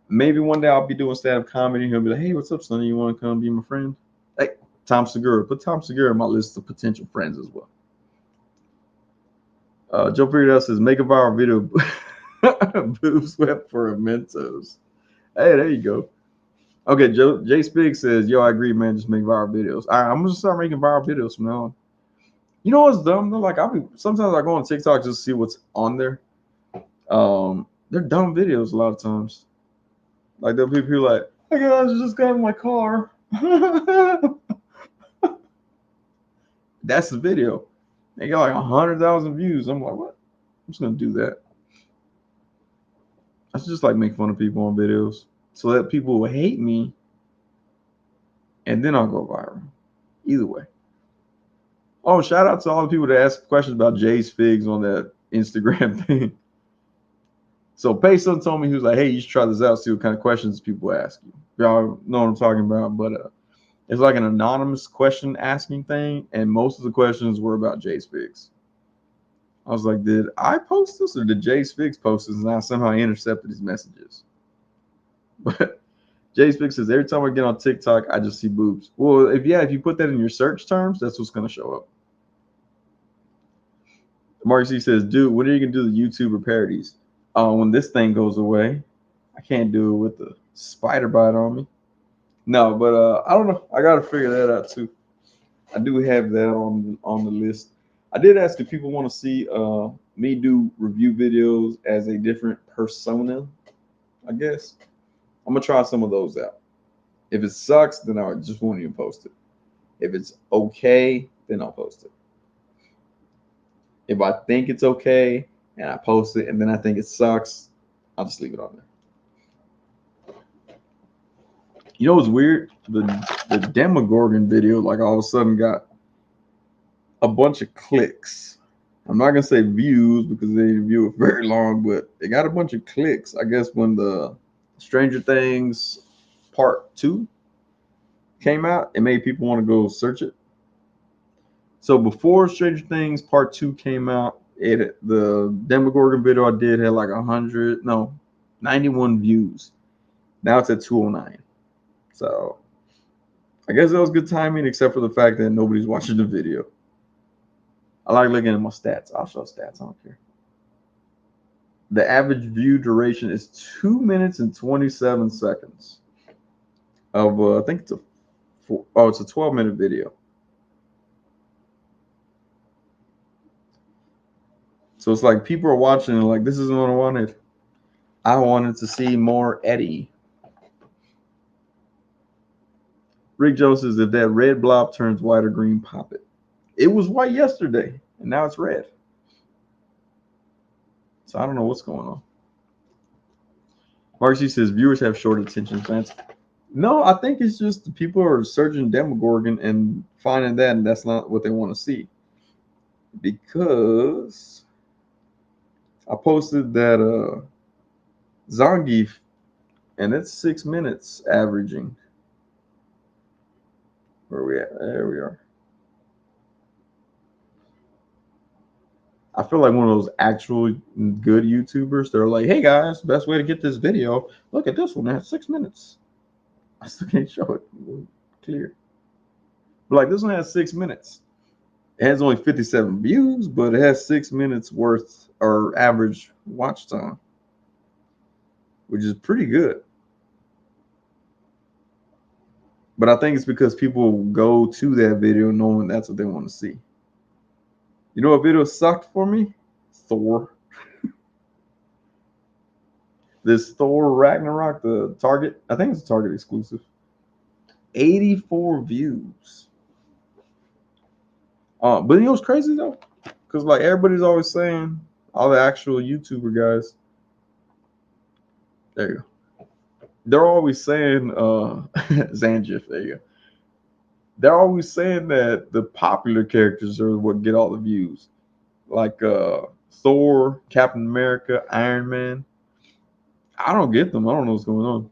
maybe one day I'll be doing stand-up comedy. He'll be like, "Hey, what's up, Sonny? You want to come be my friend?" Hey, Tom Segura. Put Tom Segura on my list of potential friends as well. Joe Peter says, "Make a viral video, boob sweat for Mentos." Hey, there you go. Okay, Jay Spig says, "Yo, I agree, man. Just make viral videos." All right, I'm gonna start making viral videos from now on. You know what's dumb? They're like, sometimes I go on TikTok just to see what's on there. They're dumb videos a lot of times. Like there'll be people like, "Hey guys, I just got in my car." That's the video. They got like 100,000 views. I'm like, what? I'm just gonna do that. I should just like make fun of people on videos so that people will hate me, and then I'll go viral. Either way. Oh, shout out to all the people that asked questions about Jay's figs on that Instagram thing. So Payson told me, he was like, "Hey, you should try this out, see what kind of questions people ask you." Y'all know what I'm talking about, but it's like an anonymous question asking thing, and most of the questions were about Jay's figs. I was like, did I post this or did Jay's figs post this? And I somehow intercepted his messages. But Jay's figs says, every time I get on TikTok, I just see boobs. Well, if you put that in your search terms, that's what's going to show up. Mark C says, dude, when are you going to do the YouTuber parodies? When this thing goes away. I can't do it with the spider bite on me. No, but I don't know. I got to figure that out too. I do have that on the list. I did ask if people want to see me do review videos as a different persona, I guess. I'm gonna try some of those out. If it sucks, then I just won't even post it. If it's okay, then I'll post it. If I think it's okay and I post it and then I think it sucks, I'll just leave it on there. You know what's weird? The Demogorgon video, like all of a sudden got a bunch of clicks. I'm not gonna say views because they didn't view it very long, but they got a bunch of clicks. I guess when the Stranger Things Part 2 came out, it made people want to go search it. So before Stranger Things Part 2 came out, the Demogorgon video I did had like 91 views. Now it's at 209. So I guess that was good timing, except for the fact that nobody's watching the video. I like looking at my stats. I'll show stats. I don't care. The average view duration is 2 minutes and 27 seconds. Of I think it's a 12-minute video. So it's like people are watching and like, this isn't what I wanted. I wanted to see more Eddie. Rick Jones says, if that red blob turns white or green, pop it. It was white yesterday, and now it's red. So I don't know what's going on. Marcy says, viewers have short attention spans. No, I think it's just the people are searching Demogorgon and finding that, and that's not what they want to see. Because I posted that Zangief, and it's 6 minutes averaging. Where are we at? There we are. I feel like one of those actual good YouTubers. They're like, hey guys, best way to get this video. Look at this one. It has 6 minutes. I still can't show it clear. But like this one has 6 minutes. It has only 57 views, but it has 6 minutes worth or average watch time, which is pretty good. But I think it's because people go to that video knowing that's what they want to see. You know what video sucked for me? Thor. This Thor Ragnarok, the Target, I think it's a Target exclusive. 84 views. But you know what's crazy though? Because like everybody's always saying, all the actual YouTuber guys, there you go. They're always saying, Zangief, there you go. They're always saying that the popular characters are what get all the views. Like Thor, Captain America, Iron Man. I don't get them. I don't know what's going on.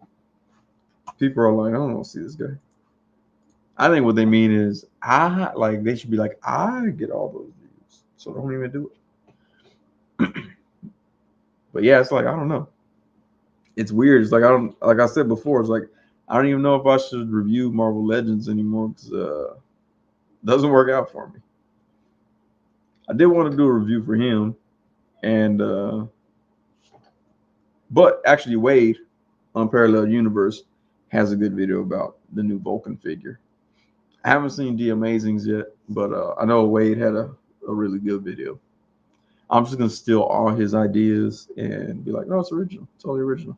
People are like, I don't want to see this guy. I think what they mean is they should be like, I get all those views. So don't even do it. But yeah, it's like I don't know. It's weird. It's like like I said before, it's like I don't even know if I should review Marvel Legends anymore because it doesn't work out for me. I did want to do a review for him, and but actually Wade on Parallel Universe has a good video about the new Vulcan figure. I haven't seen The Amazings yet, but I know Wade had a really good video. I'm just gonna steal all his ideas and be like, no, it's original. It's totally original.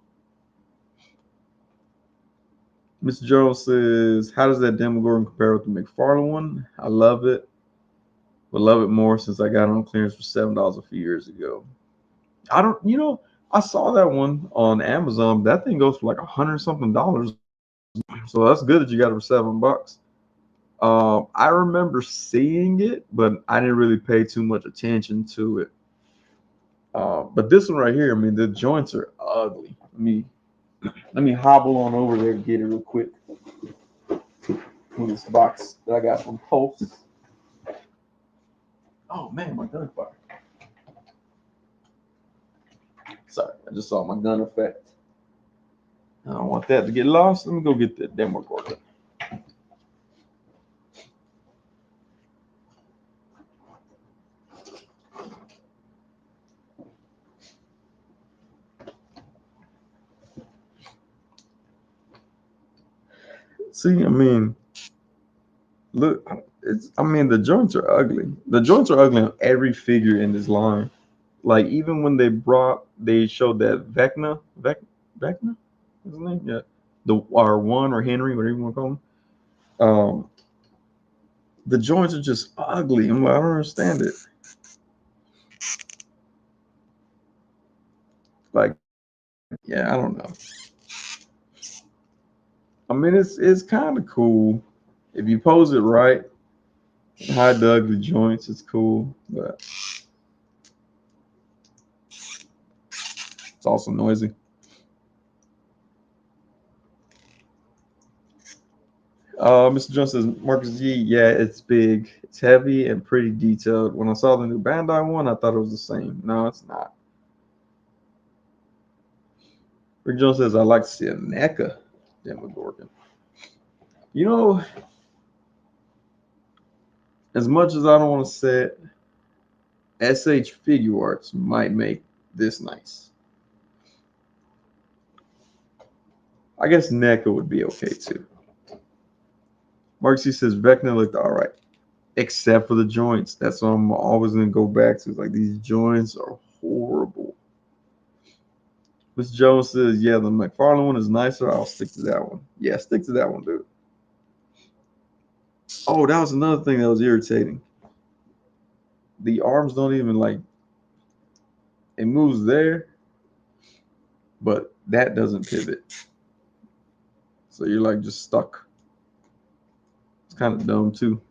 Mr. Jones says, how does that Demogorgon compare with the McFarlane one? I love it. Would love it more since I got it on clearance for $7 a few years ago. I saw that one on Amazon. That thing goes for like $100 something. So that's good that you got it for $7. I remember seeing it, but I didn't really pay too much attention to it. But this one right here, I mean, the joints are ugly. Let me hobble on over there and get it real quick. With this box that I got from Pulse. Oh man, my gun fire. Sorry, I just saw my gun effect. I don't want that to get lost. Let me go get the Demogorgon. See, I mean, look, the joints are ugly. The joints are ugly on every figure in this line. Like even when they showed that Vecna, Vecna, his name, yeah, the R1 or Henry, whatever you want to call him. The joints are just ugly. I'm like, I don't understand it. Like, yeah, I don't know. I mean, it's kind of cool if you pose it right, hide the ugly joints. It's cool, but it's also noisy. Mr. Jones says, Marcus G, yeah, it's big. It's heavy and pretty detailed. When I saw the new Bandai one, I thought it was the same. No, it's not. Rick Jones says, I'd like to see a NECA Demogorgon. You know, as much as I don't want to say it, SH Figure Arts might make this nice. I guess NECA would be okay too. Mark C says Vecna looked all right, except for the joints. That's what I'm always gonna go back to. Like these joints are horrible. Mr. Jones says, yeah, the McFarlane one is nicer. I'll stick to that one. Yeah, stick to that one, dude. Oh, that was another thing that was irritating. The arms don't even it moves there, but that doesn't pivot. So you're like just stuck. It's kind of dumb too.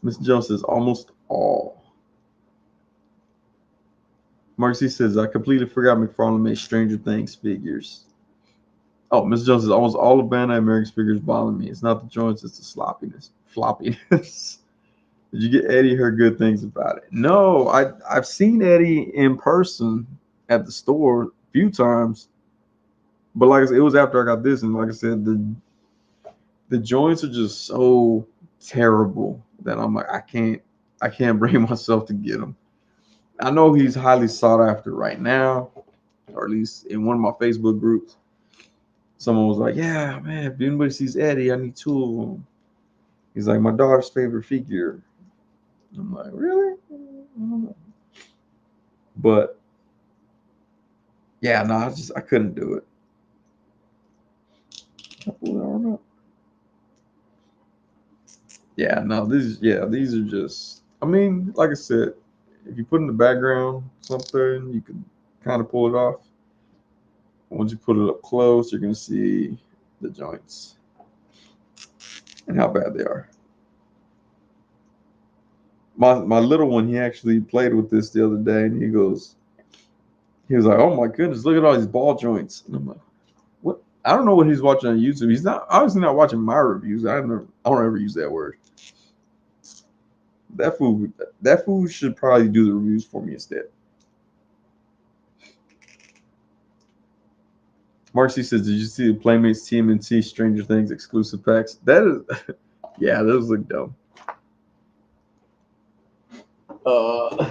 Mr. Jones says almost all. Marcy says I completely forgot McFarlane made Stranger Things figures. Oh, Mr. Jones says almost all of Bandai America's figures bother me. It's not the joints, it's the floppiness. Did you get Eddie? Heard good things about it. No, I've seen Eddie in person at the store a few times, but like I said, it was after I got this, and like I said, the joints are just so terrible that I'm like I can't bring myself to get him. I know he's highly sought after right now, or at least in one of my Facebook groups. someone was like, "Yeah, man, if anybody sees Eddie, I need two of them." He's like, "My daughter's favorite figure." I'm like, "Really?" But yeah, no, I couldn't do it. I don't know. Yeah, no, these are just. I mean, like I said, if you put in the background something, you can kind of pull it off. Once you put it up close, you're gonna see the joints and how bad they are. My little one, he actually played with this the other day, and he was like, "Oh my goodness, look at all these ball joints." And I'm like, "What?" I don't know what he's watching on YouTube. He's not obviously not watching my reviews. I don't ever use that word. That food should probably do the reviews for me instead. Marcy says, "Did you see the Playmates TMNT Stranger Things exclusive packs?" That is, yeah, those look dumb. Uh,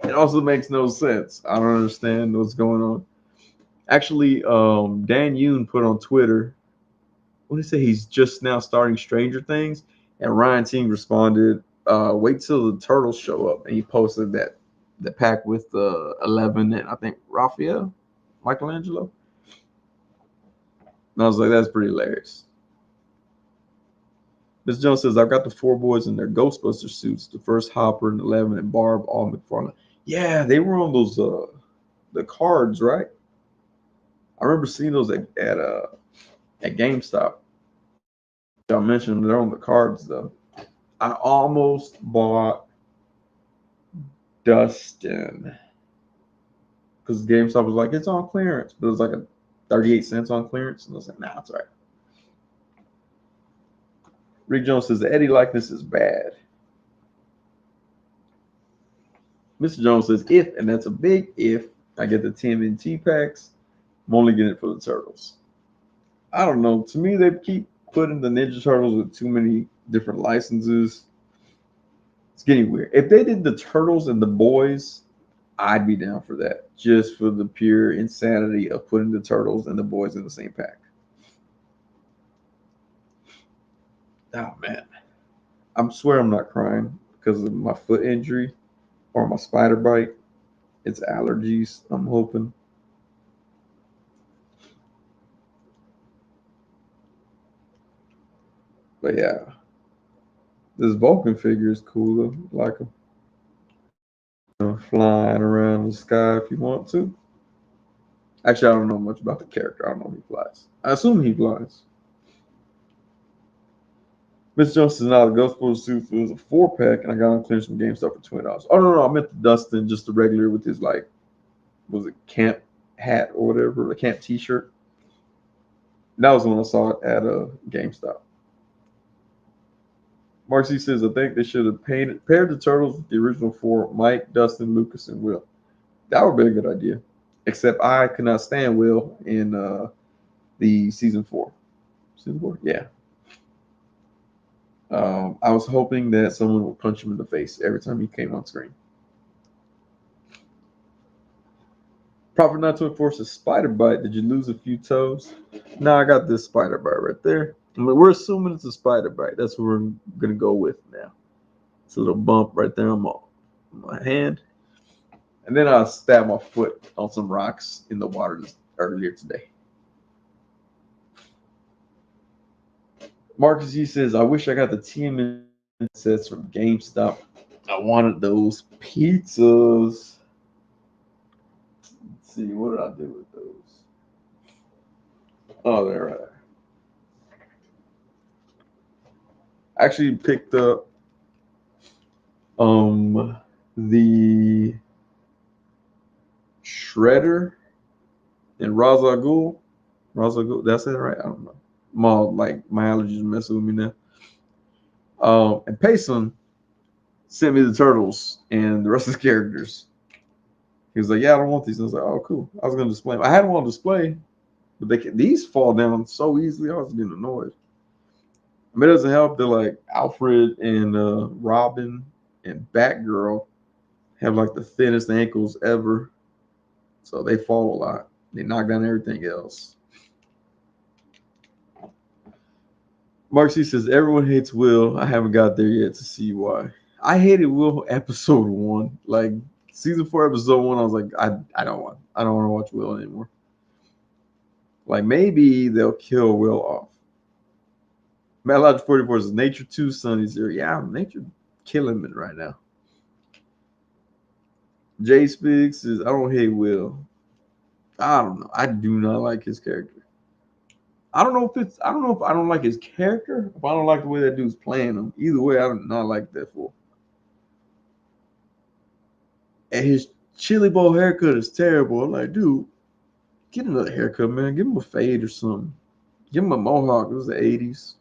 it also makes no sense. I don't understand what's going on. Actually, Dan Yoon put on Twitter, what did he say? He's just now starting Stranger Things, and Ryan Ting responded, "Wait till the turtles show up," and he posted that the pack with 11 and I think Raphael, Michelangelo. And I was like, "That's pretty hilarious." Miss Jones says, "I've got the four boys in their Ghostbuster suits. The first Hopper and 11 and Barb, all McFarlane." Yeah, they were on those the cards, right? I remember seeing those at GameStop. I mentioned they're on the cards though. I almost bought Dustin because GameStop was like, "It's on clearance," but it was like a 38 cents on clearance, and I was like, "Nah, it's all right." Rick Jones says the Eddie likeness is bad. Mr. Jones says, "If," and that's a big if, I get the TMNT packs, I'm only getting it for the turtles. I don't know. To me, they keep putting the Ninja Turtles with too many different licenses. It's getting weird. If they did the Turtles and the Boys, I'd be down for that. Just for the pure insanity of putting the Turtles and the Boys in the same pack. Oh man. I swear I'm not crying because of my foot injury or my spider bite. It's allergies, I'm hoping. But yeah, this Vulcan figure is cool though. Like him. Flying around the sky if you want to. Actually, I don't know much about the character. I don't know if he flies. I assume he flies. Miss Jones is now the Ghostbuster suit. It was a 4-pack, and I got on clearance from GameStop for $20. Oh no, I meant the Dustin, just the regular with his like, was it camp hat or whatever, a camp T-shirt. That was when I saw it at a GameStop. Marcy says, "I think they should have paired the turtles with the original four: Mike, Dustin, Lucas, and Will." That would be a good idea. Except I could not stand Will in the season 4. Season 4, yeah. I was hoping that someone would punch him in the face every time he came on screen. Prophet 924 says, "Spider bite. Did you lose a few toes?" No, I got this spider bite right there. I mean, we're assuming it's a spider bite. That's what we're gonna go with now. It's a little bump right there on my hand, and then I stabbed my foot on some rocks in the water earlier today. Marcus G says, "I wish I got the TMN sets from GameStop. I wanted those pizzas." Let's see, what did I do with those? Oh, they're right. I actually picked up the Shredder and Ra's al Ghul. Ra's al Ghul, that's it, right? I don't know. My allergies are messing with me now. And Payson sent me the turtles and the rest of the characters. He was like, "Yeah, I don't want these." And I was like, "Oh, cool." I was gonna display them. I had them on display, but these fall down so easily. I was getting annoyed. I mean, it doesn't help that like Alfred and Robin and Batgirl have like the thinnest ankles ever, so they fall a lot. They knock down everything else. Mark C says everyone hates Will. I haven't got there yet to see why. I hated Will episode 1. Like season 4, episode 1, I was like, I don't want to watch Will anymore. Like maybe they'll kill Will off. Matt Lodge 44 says Nature 2 Sonny's there. Yeah, Nature killing it right now. Jay Speaks says I don't hate Will. I don't know. I do not like his character. I don't know if I don't like his character, if I don't like the way that dude's playing him. Either way, I do not like that fool. And his chili bowl haircut is terrible. I'm like, dude, get another haircut, man. Give him a fade or something. Give him a mohawk. It was the 80s.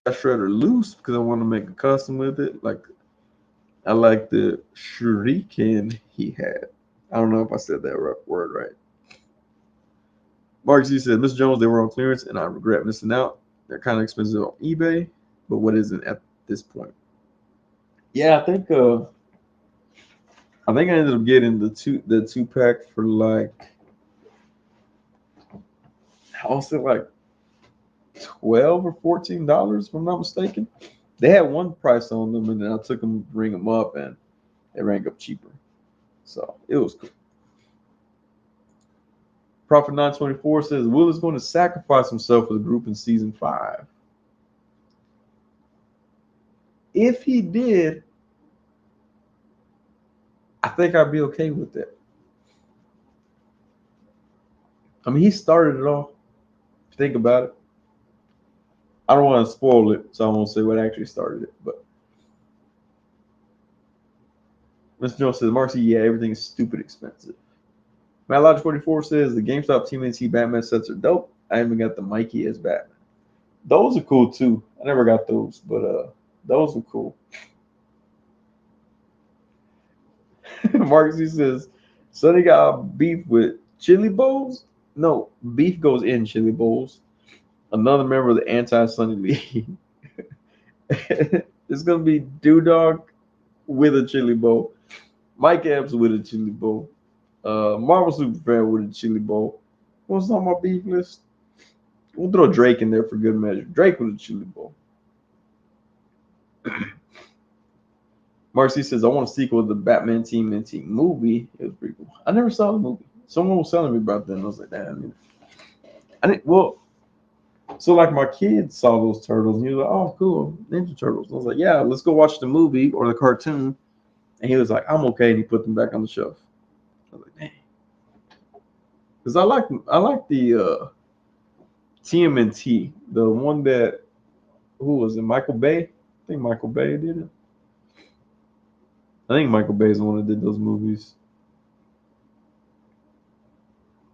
I shredder loose because I want to make a custom with it. Like I like the shuriken he had. I don't know if I said that word right. Mark Z said, Miss Jones, they were on clearance and I regret missing out. They're kind of expensive on eBay, but what isn't at this point? Yeah, I think I ended up getting the two pack for like I want to say like $12 or $14, if I'm not mistaken. They had one price on them, and then I took them to ring them up, and they rang up cheaper. So it was cool. Prophet 924 says Will is going to sacrifice himself for the group in season 5. If he did, I think I'd be okay with that. I mean, he started it all. If you think about it. I don't want to spoil it, so I won't say what actually started it. But Mr. Jones says, Marcy, yeah, everything's stupid expensive. Matt Lodge 44 says the GameStop TMNT Batman sets are dope. I even got the Mikey as Batman. Those are cool too. I never got those, but those are cool. Marcy says, Sonny got beef with chili bowls? No, beef goes in chili bowls. Another member of the anti-Sonny League. It's gonna be Dewdog with a chili bowl, Mike Epps with a chili bowl, Marvel Superfan with a chili bowl. What's on my beef list? We'll throw Drake in there for good measure. Drake with a chili bowl. Marcy says, I want a sequel to the Batman Team NT movie. It was pretty cool. I never saw the movie. Someone was telling me about that, and I was like, damn. I didn't, well, so like my kid saw those turtles, and he was like, oh, cool, Ninja Turtles. I was like, yeah, let's go watch the movie or the cartoon. And he was like, I'm okay, and he put them back on the shelf. I was like, dang. Because I like the TMNT, the one that, who was it, Michael Bay? I think Michael Bay did it. I think Michael Bay is the one that did those movies.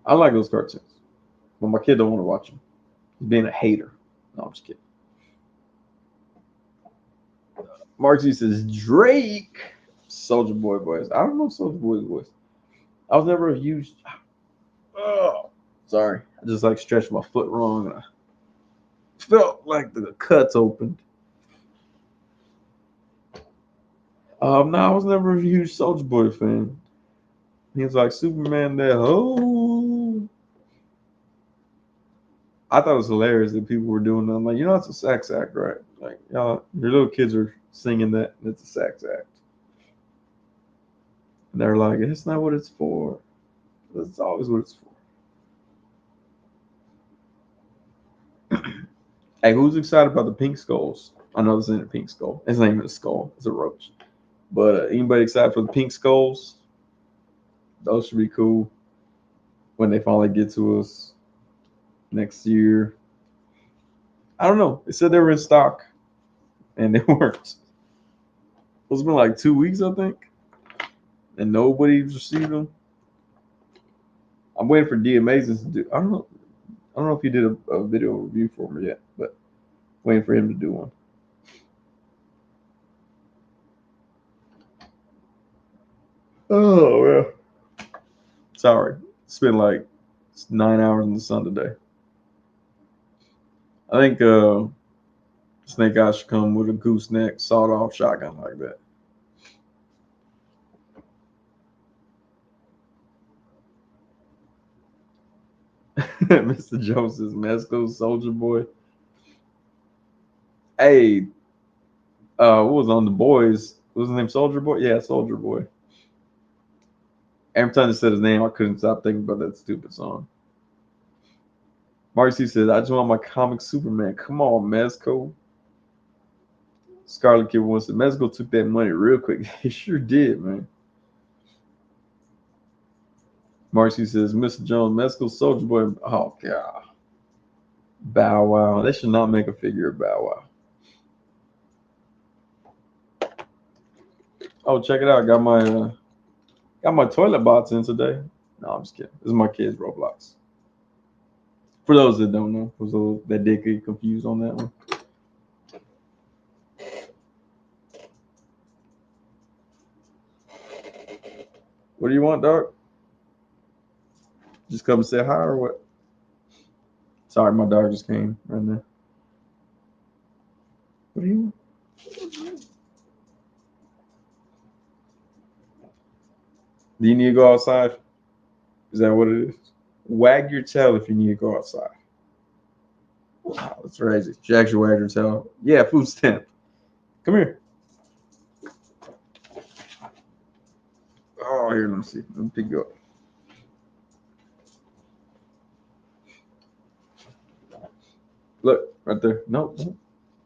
I like those cartoons, but my kid don't want to watch them. He's being a hater. No, I'm just kidding. Marcy says Drake, Soldier Boy voice. I don't know Soldier Boy's voice. I was never a huge. Oh, sorry. I just like stretched my foot wrong, and I felt like the cuts opened. No, I was never a huge Soldier Boy fan. He was like Superman there. Oh, I thought it was hilarious that people were doing that. I'm like, you know, it's a sax act, right? Like, y'all, your little kids are singing that, and it's a sax act. And they're like, it's not what it's for. That's always what it's for. Hey, who's excited about the pink skulls? I know this ain't a pink skull. It's not even a skull. It's a roach. But anybody excited for the pink skulls? Those should be cool when they finally get to us next year. I don't know. They said they were in stock, and they weren't. It's been like 2 weeks, I think, and nobody's received them. I'm waiting for D Amazing to do. I don't know if he did a video review for me yet, but waiting for him to do one. Oh yeah. Sorry, it's been like 9 hours in the sun today. I think Snake Eyes should come with a gooseneck, sawed-off shotgun like that. Mr. Jones says, Mesco Soldier Boy. Hey, what was on the boys? What was his name? Soldier Boy? Yeah, Soldier Boy. Every time they said his name, I couldn't stop thinking about that stupid song. Marcy said, I just want my comic Superman. Come on, Mezco. Scarlet Kid wants to Mezco took that money real quick. He sure did, man. Marcy says, Mr. Jones, Mezco Soldier Boy. Oh, God. Bow Wow. They should not make a figure of Bow Wow. Oh, check it out. Got my toilet box in today. No, I'm just kidding. This is my kid's Roblox. For those that don't know, for those that did get confused on that one. What do you want, dog? Just come and say hi or what? Sorry, my dog just came right now. What do you want? Do you need to go outside? Is that what it is? Wag your tail if you need to go outside. Wow, that's crazy. She actually wagged her tail. Yeah, food stamp. Come here. Oh, here, let me see. Let me pick you up. Look, right there. No.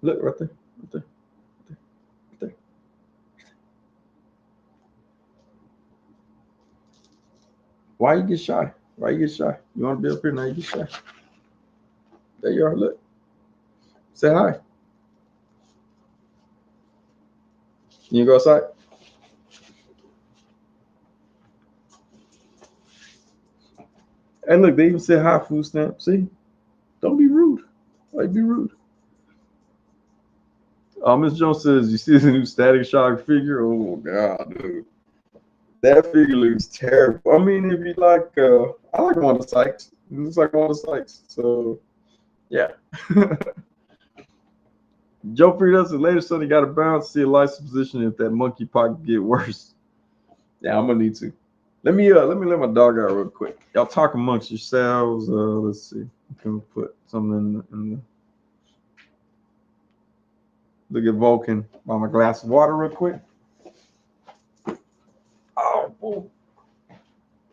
Look, right there. Right there. Right there. Why you get shy? Why you get shy? You want to be up here now? You get shy. There you are. Look. Say hi. You go outside? And look, they even said hi, food stamp. See? Don't be rude. Why be rude? Miss Jones says, you see the new Static Shock figure? Oh, God, dude. That figure looks terrible. I mean, if you like, I like one of the Sykes. It looks like one of the Sykes. So, yeah. Joe figured out the later Sonny got to bounce, see a license position if that monkey pocket get worse. Yeah, I'm gonna need to. Let me let my dog out real quick. Y'all talk amongst yourselves. Let's see. Can we put something in the look at Vulcan by my glass of water real quick. Oh, fool.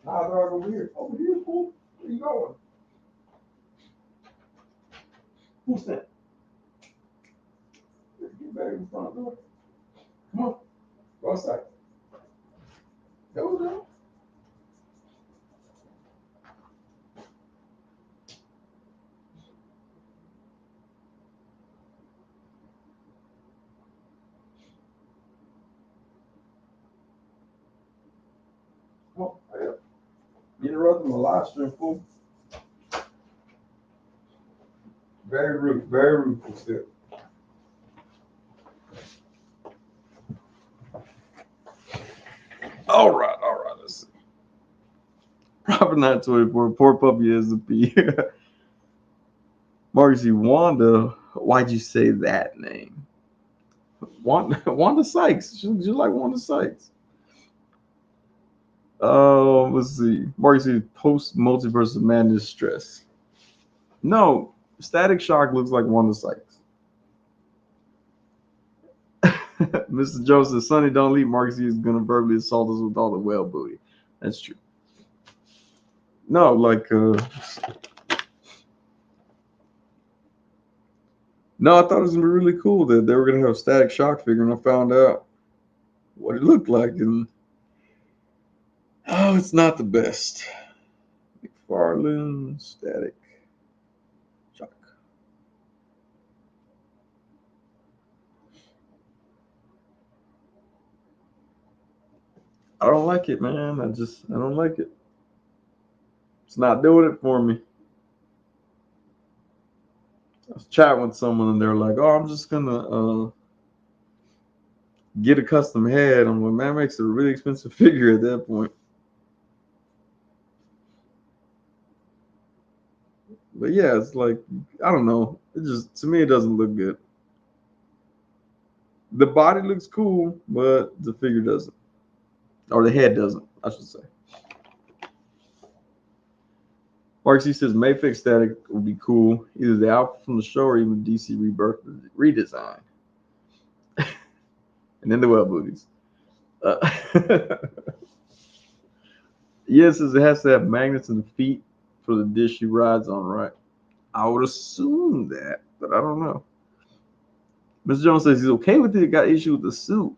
Nah, dog, over here. Over here, fool. Where you going? Who's that? Get back in the front door. Come on. Go outside. Go. Come on. Hurry up. You interrupting my live stream, fool. Very rude. Very rude, fool. Still. All right. Let's see. Robert 924. Poor puppy is a P. Marcy Wanda. Why'd you say that name? Wanda Sykes. She like Wanda Sykes. Let's see. Marcy post multiverse of madness stress. No, Static Shock looks like Wanda Sykes. Mr. Joseph, Sonny, don't leave. Marcy is gonna verbally assault us with all the whale booty. That's true. No, like no, I thought it was gonna be really cool that they were gonna have a Static Shock figure, and I found out what it looked like, and oh, it's not the best. McFarlane Static Shock. I don't like it, man. I don't like it. It's not doing it for me. I was chatting with someone and they're like, "Oh, I'm just gonna get a custom head." I'm like, "Man, it makes a really expensive figure at that point." But yeah, it's like I don't know. It just to me it doesn't look good. The body looks cool, but the figure doesn't, or the head doesn't, I should say. Mark C says Mayfield static would be cool. Either the outfit from the show or even DC Rebirth redesign. And then the well booties. Uh, yes, it has to have magnets in the feet for the dish she rides on, right? I would assume that, but I don't know. Mr. Jones says he's okay with it. Got issues with the suit.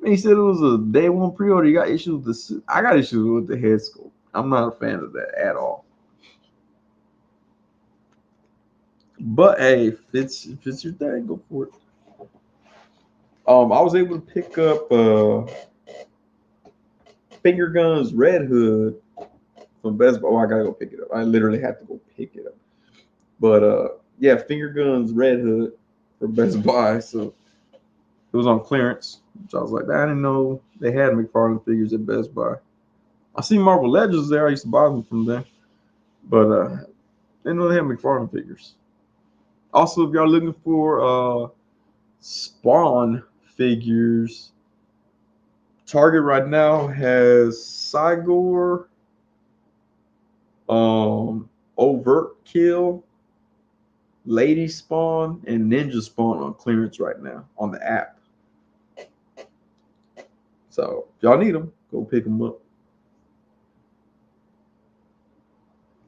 He said it was a day one pre-order. You got issues with the suit. I got issues with the head sculpt. I'm not a fan of that at all. But hey, if it's your thing, go for it. I was able to pick up Finger Guns Red Hood from Best Buy. Oh, I gotta go pick it up. I literally had to go pick it up. But yeah, Finger Guns Red Hood for Best Buy. So it was on clearance. So I was like, I didn't know they had McFarlane figures at Best Buy. I see Marvel Legends there. I used to buy them from there. But didn't know they had McFarlane figures. Also, if y'all looking for Spawn figures, Target right now has Cygor, Overt Kill, Lady Spawn, and Ninja Spawn on clearance right now on the app. So if y'all need them, go pick them up.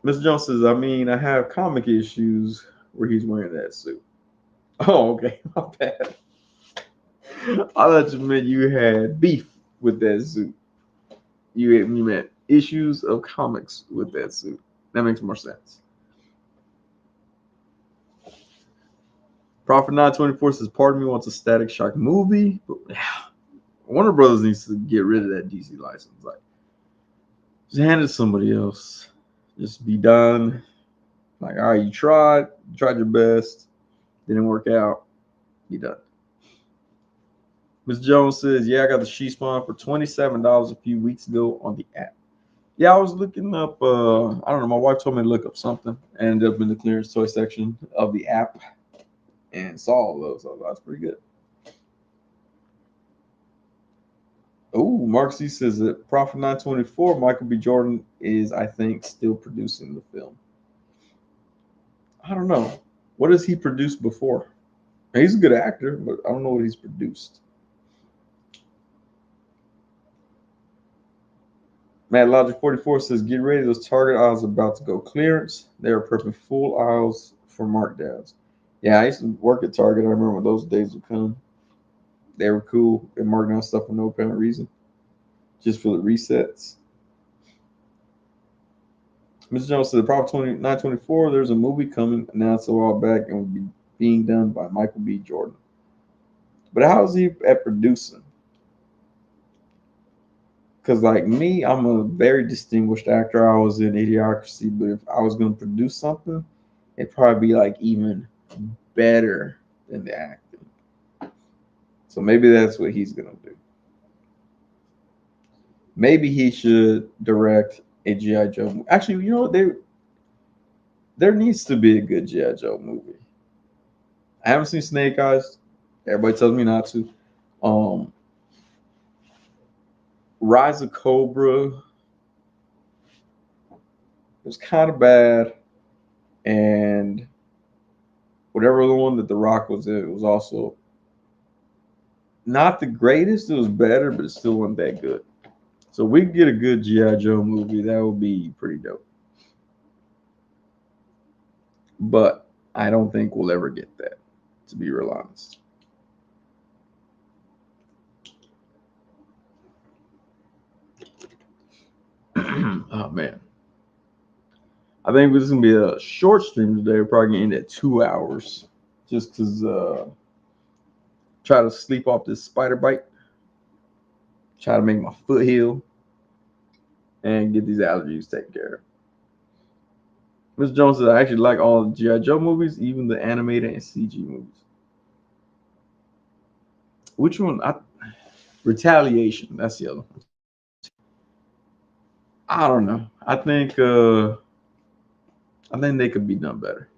Mr. Jones says, I have comic issues where he's wearing that suit. Oh, okay. My bad. I thought you meant you had beef with that suit. You meant issues of comics with that suit. That makes more sense. Prophet 924 says, part of me wants a Static Shock movie, but Warner Brothers needs to get rid of that DC license. Like, just hand it to somebody else. Just be done. Like, all right, you tried your best, didn't work out, be done. Ms. Jones says, yeah, I got the She Spawn for $27 a few weeks ago on the app. Yeah, I was looking up, I don't know, my wife told me to look up something. I ended up in the clearance toy section of the app and saw all those. So that's pretty good. Oh, Mark C says that Prophet 924, Michael B. Jordan is, I think, still producing the film. I don't know. What has he produced before? He's a good actor, but I don't know what he's produced. Matt Logic 44 says, get ready. Those Target aisles are about to go clearance. They are prepping full aisles for markdowns. Yeah, I used to work at Target. I remember when those days would come. They were cool. They marked down stuff for no apparent reason, just for the resets. Mr. Jones said, Prop 924, there's a movie coming announced a while back and will be being done by Michael B. Jordan. But how is he at producing? Because, like me, I'm a very distinguished actor. I was in Idiocracy, but if I was going to produce something, it'd probably be like even better than the acting. So maybe that's what he's going to do. Maybe he should direct a G.I. Joe movie. Actually, you know what? There needs to be a good G.I. Joe movie. I haven't seen Snake Eyes. Everybody tells me not to. Rise of Cobra was kind of bad, and whatever the one that The Rock was in, it was also not the greatest. It was better, but it still wasn't that good. So we can get a good G.I. Joe movie. That would be pretty dope. But I don't think we'll ever get that, to be real honest. Oh man. I think this is gonna be a short stream today. We're probably gonna end at 2 hours. Just cause try to sleep off this spider bite. Try to make my foot heal. And get these allergies taken care of. Mr. Jones says I actually like all the G.I. Joe movies, even the animated and CG movies. Which one? Retaliation. That's the other one. I don't know. I think they could be done better.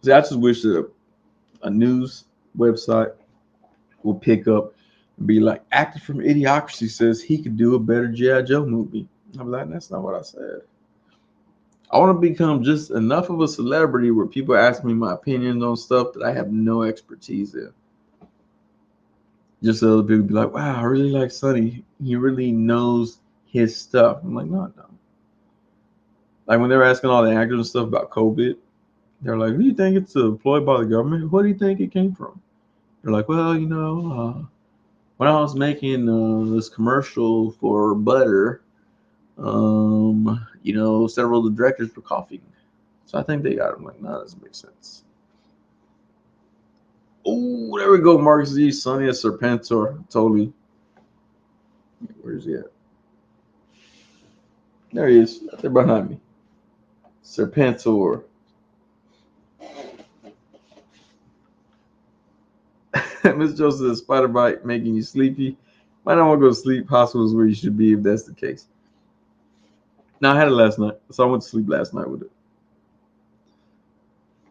See, I just wish that a news website will pick up and be like, actor from Idiocracy says he could do a better G.I. Joe movie. I'm like, that's not what I said. I want to become just enough of a celebrity where people ask me my opinions on stuff that I have no expertise in. Just so other people be like, wow, I really like Sonny. He really knows his stuff. I'm like, no, no. Like when they're asking all the actors and stuff about COVID, they're like, who do you think it's employed by the government? What do you think it came from? They're like, well, when I was making this commercial for butter, several of the directors were coughing. So I think they got it. I'm like, no, that doesn't make sense. Oh, there we go. Mark Z, Sonny at Serpentor. Totally. Where's he at? There he is. Right there behind me. Serpentor. Miss Joseph says, spider bite making you sleepy. Might not want to go to sleep. Hospital is where you should be if that's the case. No, I had it last night. So I went to sleep last night with it.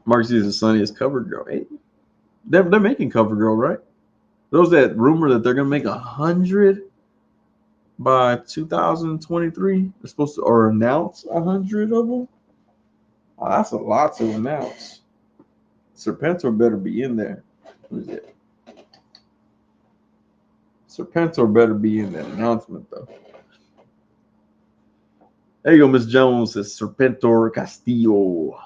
Mark Z is Sonny as CoverGirl. Hey, they're making CoverGirl, right? Those that rumor that they're gonna make 100 by 2023. They're supposed to or announce 100 of them. Oh, that's a lot to announce. Serpentor better be in there. Who's it? Serpentor better be in that announcement though. There you go, Miss Jones says Serpentor Castillo.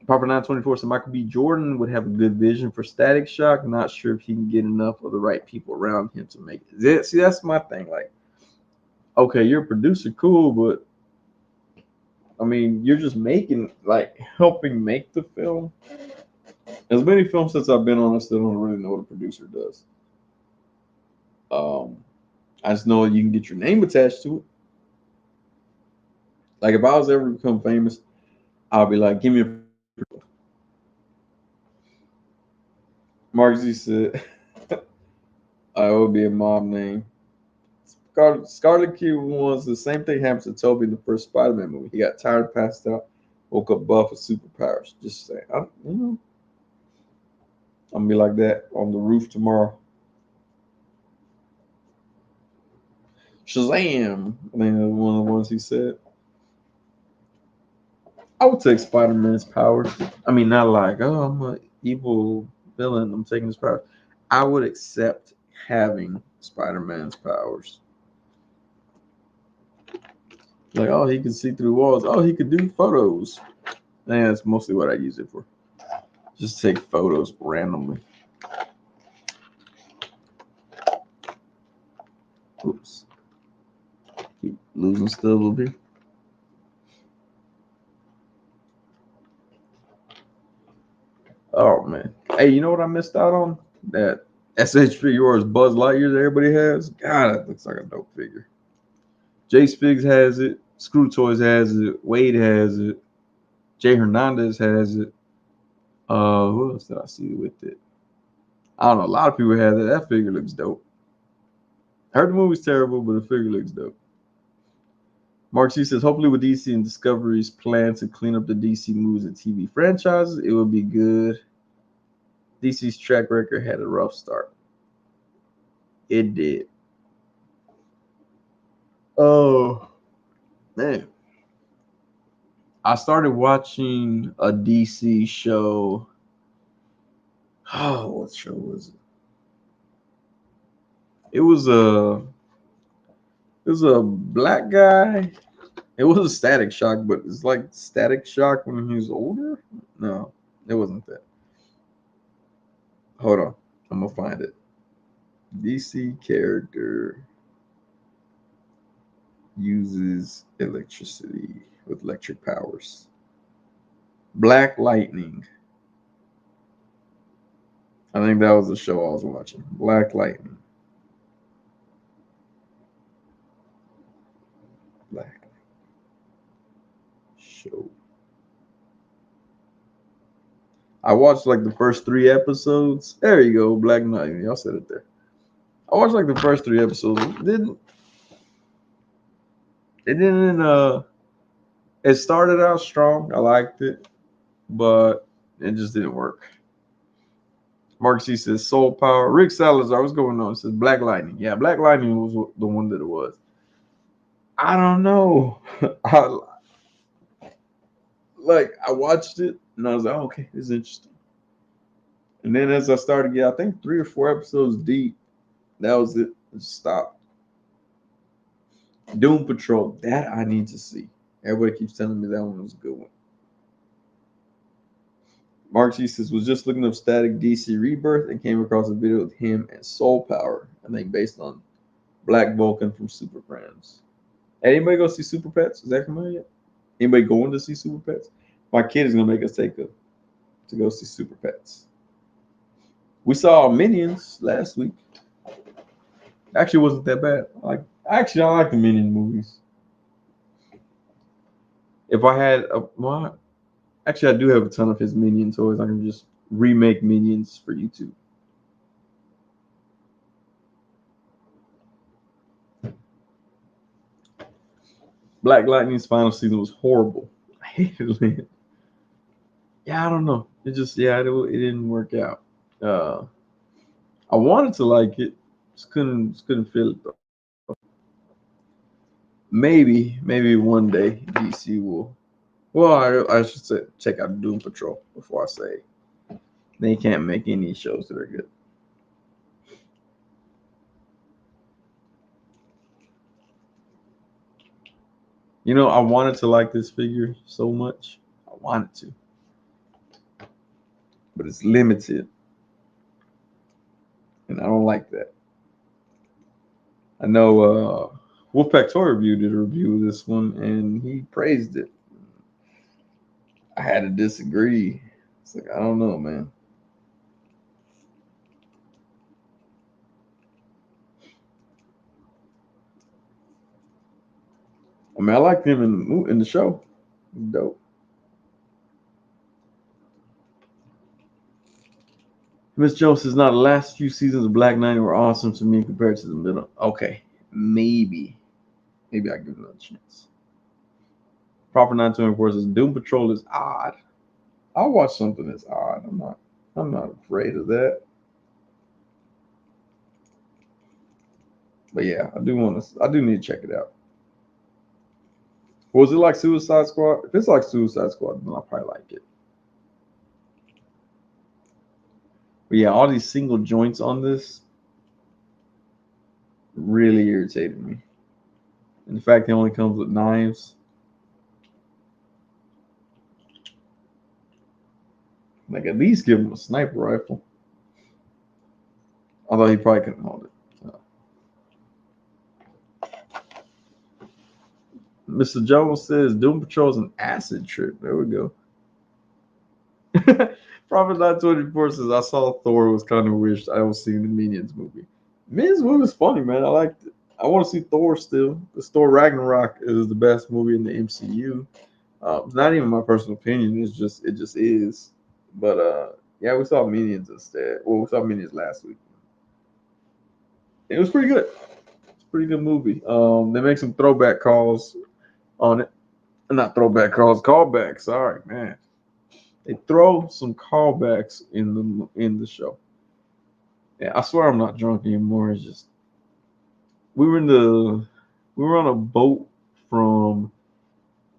Proper 924 said Michael B. Jordan would have a good vision for Static Shock. Not sure if he can get enough of the right people around him to make it. See, that's my thing. Like, okay, you're a producer, cool, but I mean, you're just helping make the film. As many films since I've been on, I still don't really know what a producer does. I just know you can get your name attached to it. Like if I was ever become famous, I'll be like, give me a. Mark Z said, I would be a mom name. Scarlet Q wants the same thing happened to Toby in the first Spider-Man movie. He got tired, passed out, woke up buff with superpowers. Just saying, I'm gonna be like that on the roof tomorrow. Shazam! I think one of the ones he said. I would take Spider-Man's powers. I mean, not like, oh, I'm an evil villain. I'm taking his powers. I would accept having Spider-Man's powers. Like, oh, he can see through walls. Oh, he could do photos. And that's mostly what I use it for. Just take photos randomly. Oops. Keep losing stuff over here. Oh, man. Hey, you know what I missed out on? That SH figure is Buzz Lightyear that everybody has. God, that looks like a dope figure. Jace Figs has it. Screw Toys has it. Wade has it. Jay Hernandez has it. Who else did I see with it? I don't know. A lot of people have it. That figure looks dope. I heard the movie's terrible, but the figure looks dope. Mark C says, hopefully with DC and Discovery's plan to clean up the DC movies and TV franchises, it will be good. DC's track record had a rough start. It did. Oh, man. I started watching a DC show. Oh, what show was it? It was a black guy. It was a Static Shock, but it's like Static Shock when he was older. No, it wasn't that. Hold on, I'm gonna find it. DC character uses electricity with electric powers. Black Lightning. I think that was the show I was watching. Black Lightning. Black show. I watched like the first 3 episodes. There you go, Black Lightning. Y'all said it there. I watched like the first 3 episodes. It started out strong. I liked it, but it just didn't work. Mark C says Soul Power. Rick Salazar, what's going on? Says Black Lightning. Yeah, Black Lightning was the one that it was. I don't know. I watched it and I was like, oh, okay, it's interesting. And then as I started getting, I think 3 or 4 episodes deep, that was it. It stopped. Doom Patrol, that I need to see. Everybody keeps telling me that one was a good one. Mark G says, was just looking up Static DC Rebirth and came across a video with him and Soul Power, I think based on Black Vulcan from Super Friends. Hey, anybody go see Super Pets? Is that coming out yet? Anybody going to see Super Pets? My kid is gonna make us to go see Super Pets. We saw Minions last week. Actually, it wasn't that bad. I like the Minion movies. If I had actually, I do have a ton of his Minion toys. I can just remake Minions for YouTube. Black Lightning's final season was horrible. I hated it. Yeah, I don't know. It didn't work out. I wanted to like it, just couldn't feel it though. Maybe one day DC will. Well, I should say check out Doom Patrol before I say they can't make any shows that are good. You know, I wanted to like this figure so much. I wanted to, but it's limited, and I don't like that. I know Wolfpack Toy Review did a review of this one, and he praised it. I had to disagree. It's like, I don't know, man. I mean, I liked him in the show. Dope. Miss Jones says, "Now the last few seasons of Black Knight were awesome to me compared to the middle." Okay, maybe I give it another chance. Proper 924 says, "Doom Patrol is odd." I'll watch something that's odd. I'm not afraid of that. But yeah, I do need to check it out. Was it like Suicide Squad? If it's like Suicide Squad, then I'll probably like it. But yeah, all these single joints on this really irritated me. And the fact it only comes with knives. Like, at least give him a sniper rifle. Although he probably couldn't hold it. Mr. Jones says Doom Patrol's an acid trip. There we go. Prophet 924 says, I saw Thor, was kind of wished I was seeing the Minions movie. Minions movie was funny, man. I liked it. I want to see Thor still. The Thor Ragnarok is the best movie in the MCU. It's not even my personal opinion. It just is. But yeah, we saw Minions instead. Well, we saw Minions last week. It was pretty good. It's a pretty good movie. They make some throwback calls on it. Not throwback calls, callbacks. Sorry, man. They throw some callbacks in the show. Yeah, I swear I'm not drunk anymore. It's just we were on a boat from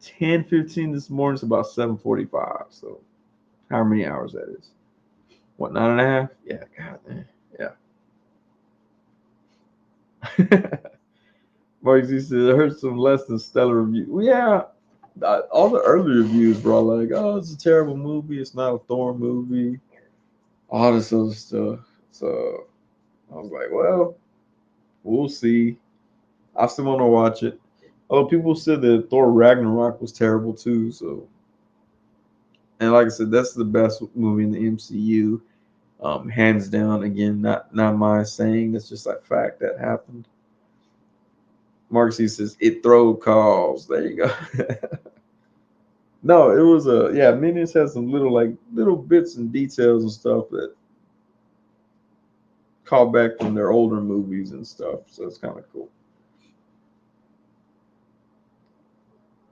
10:15 this morning to about 7:45. So how many hours that is? What, 9.5? Yeah, god damn. Yeah. Mark Z said, I heard some less than stellar reviews. Well, yeah, all the early reviews were all like, oh, it's a terrible movie. It's not a Thor movie. All this other stuff. So I was like, well, we'll see. I still want to watch it. Although people said that Thor Ragnarok was terrible too. So, and like I said, that's the best movie in the MCU, hands down. Again, not my saying. That's just like fact that happened. Mark C says it throw calls. There you go. No, it was yeah. Minions had some little bits and details and stuff that call back from their older movies and stuff. So it's kind of cool.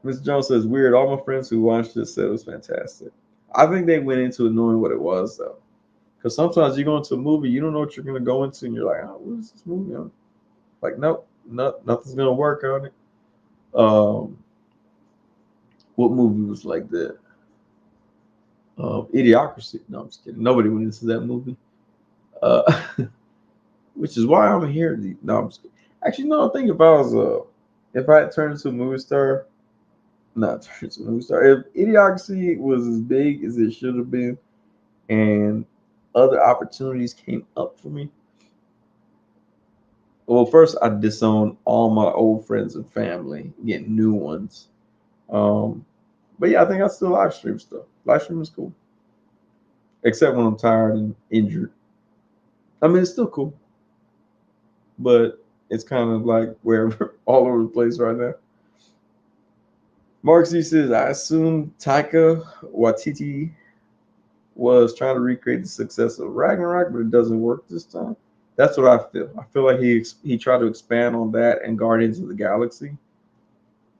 Mr. Jones says, weird. All my friends who watched it said it was fantastic. I think they went into it knowing what it was, though. Because sometimes you go into a movie, you don't know what you're gonna go into, and you're like, oh, what is this movie on? Like, nope, nothing's gonna work on it. Um, what movie was like that? Idiocracy. No, I'm just kidding. Nobody went into that movie. Uh, which is why I'm here. No, I'm just kidding. Actually, no. I think if I had turned into a movie star, not turned into a movie star. If Idiocracy was as big as it should have been, and other opportunities came up for me, well, first I disown all my old friends and family, get new ones. Um, but yeah, I think I still live stream stuff. Live stream is cool, except when I'm tired and injured. I mean, it's still cool, but it's kind of like wherever, all over the place right now. Mark Z says, I assume Taika Waititi was trying to recreate the success of Ragnarok, but it doesn't work this time. That's what I feel. I feel like he tried to expand on that and Guardians of the Galaxy,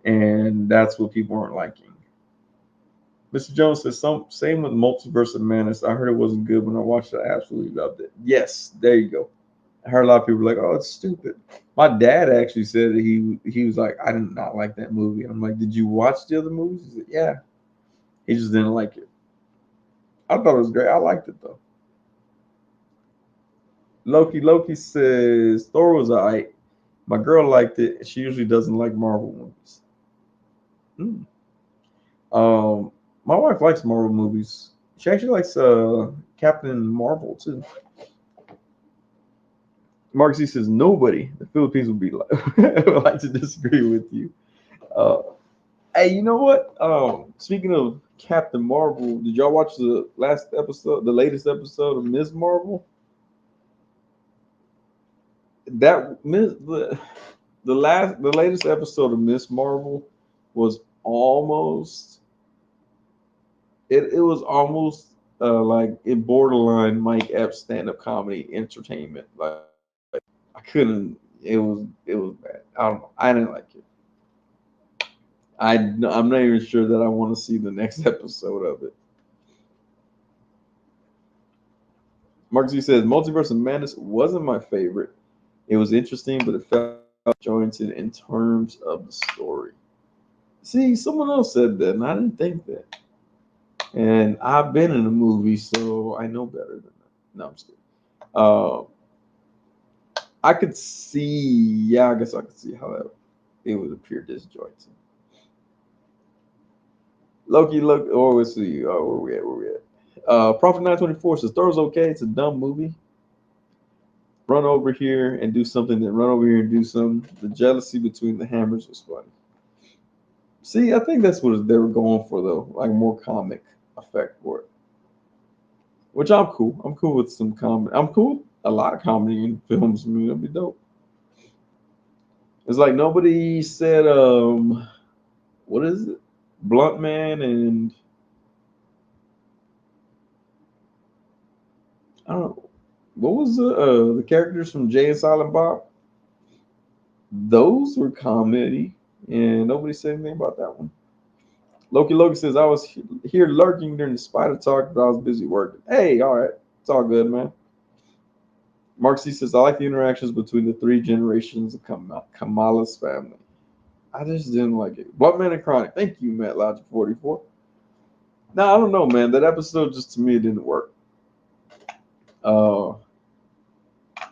and that's what people aren't liking. Mr. Jones says, same with Multiverse of Madness. I heard it wasn't good when I watched it. I absolutely loved it. Yes, there you go. I heard a lot of people like, oh, it's stupid. My dad actually said that he was like, I did not like that movie. I'm like, did you watch the other movies? He said, yeah. He just didn't like it. I thought it was great. I liked it though. Loki says Thor was alright. My girl liked it. She usually doesn't like Marvel movies. Hmm. Um, my wife likes Marvel movies. She actually likes Captain Marvel too. Mark Z says nobody. The Philippines would be like would like to disagree with you. Uh, hey, you know what? Speaking of Captain Marvel, did y'all watch the last episode, the latest episode of Ms. Marvel? That the latest episode of Miss Marvel was almost it was almost like it borderline Mike Epps stand up comedy entertainment. Like I couldn't. It was bad. I don't know. I didn't like it. I'm not even sure that I want to see the next episode of it. Mark Z says Multiverse of Madness wasn't my favorite. It was interesting, but it felt disjointed in terms of the story. See, someone else said that, and I didn't think that. And I've been in a movie, so I know better than that. No, I'm just kidding. Uh, I could see, yeah, I guess I could see how that it would appear disjointed. Look, oh, let's see. Oh, where we at? Where we at? Prophet 924 says Thor's okay. It's a dumb movie. Run over here and do something. Then run over here and do something. The jealousy between the hammers was funny. See, I think that's what they were going for, though, like more comic effect for it. Which I'm cool. I'm cool with some comedy. I'm cool with a lot of comedy in films. I mean, that'd be dope. It's like nobody said, what is it? Blunt Man and I don't know. What was the characters from Jay and Silent Bob? Those were comedy, and nobody said anything about that one. Loki says I was here lurking during the spider talk, but I was busy working. Hey, all right, it's all good, man. Mark C says I like the interactions between the three generations of Kamala's family. I just didn't like it. Bloodman and Chronic. Thank you, Matt Logic 44. Now I don't know, man. That episode just to me it didn't work. Uh,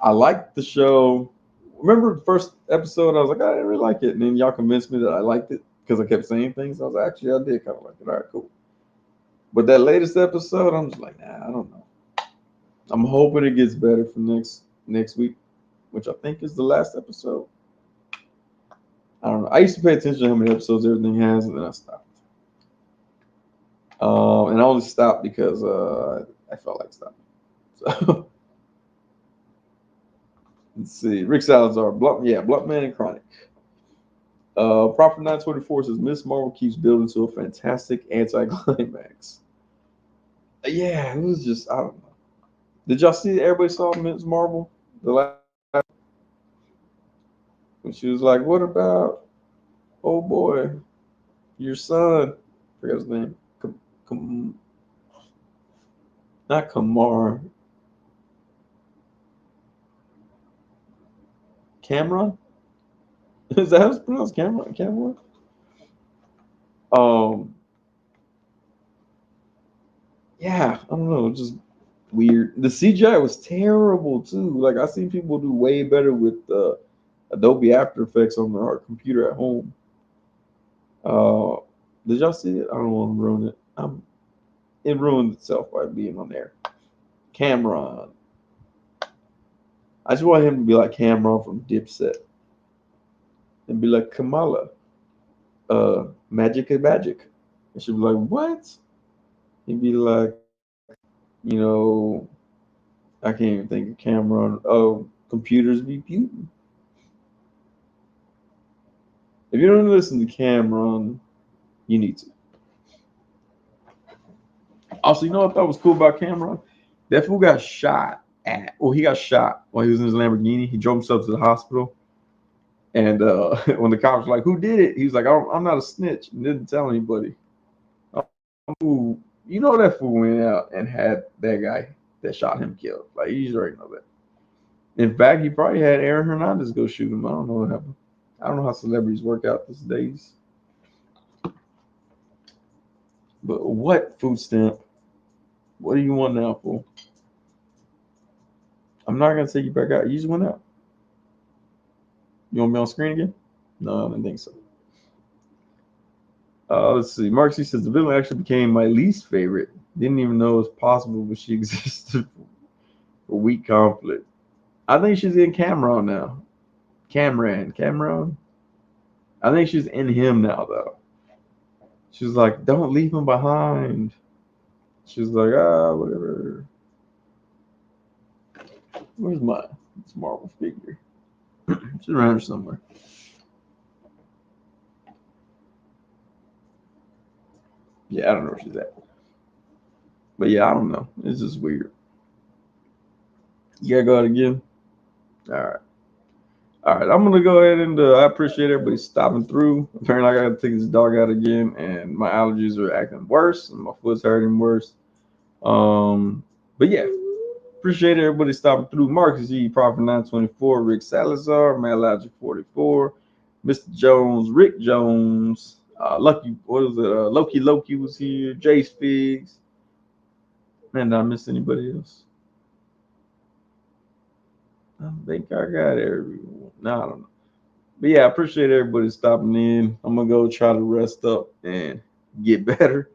I liked the show. Remember the first episode? I was like, I didn't really like it, and then y'all convinced me that I liked it because I kept saying things. I was like, actually, I did kind of like it. All right, cool. But that latest episode, I'm just like, nah, I don't know. I'm hoping it gets better for next week, which I think is the last episode. I don't know. I used to pay attention to how many episodes everything has, and then I stopped. And I only stopped because I felt like stopping. So let's see. Rick Salazar, Bluntman and Chronic. Prophet 924 says Miss Marvel keeps building to a fantastic anti-climax. Yeah, it was just I don't know. Did y'all see? Everybody saw Miss Marvel the last when she was like, "What about oh boy, your son?" I forget his name. Not Kamar. Cameron. Is that how it's pronounced? Cameron? Cameron? Um, yeah, I don't know, just weird. The CGI was terrible too. Like I seen people do way better with Adobe After Effects on their computer at home. Uh, did y'all see it? I don't want to ruin it. It ruined itself by being on there. Cameron. I just want him to be like Cameron from Dipset and be like Kamala, magic is magic. And she'd be like, what? He'd be like, you know, I can't even think of Cameron. Oh, computers be Putin. If you don't listen to Cameron, you need to. Also, you know what I thought was cool about Cameron? That fool got shot at. Well, he got shot while he was in his Lamborghini. He drove himself to the hospital. And when the cops were like, "Who did it?" He was like, "I'm not a snitch." And didn't tell anybody. Fool, you know that fool went out and had that guy that shot him killed. Like you just already know that. In fact, he probably had Aaron Hernandez go shoot him. I don't know what happened. I don't know how celebrities work out these days. But what food stamp? What do you want now, fool? I'm not gonna take you back out. You just went out. You want me on screen again? No, I didn't think so. Let's see. Mark C says the villain actually became my least favorite. Didn't even know it was possible, but she existed for weak conflict. I think she's in Cameron now. Cameron. I think she's in him now, though. She's like, don't leave him behind. She's like, whatever. Where's my Marvel figure? She's around here somewhere. Yeah, I don't know where she's at. But yeah, I don't know. It's just weird. You gotta go out again? All right. All right, I'm gonna go ahead and I appreciate everybody stopping through. Apparently, I gotta take this dog out again, and my allergies are acting worse, and my foot's hurting worse. But yeah, appreciate everybody stopping through. Marcus G, Prophet 924, Rick Salazar, Mad 44, Mr. Jones, Rick Jones, Lucky, what was it? Loki was here, Jace Figs. Man, did I miss anybody else? I think I got everyone. No, I don't know. But yeah, I appreciate everybody stopping in. I'm gonna go try to rest up and get better.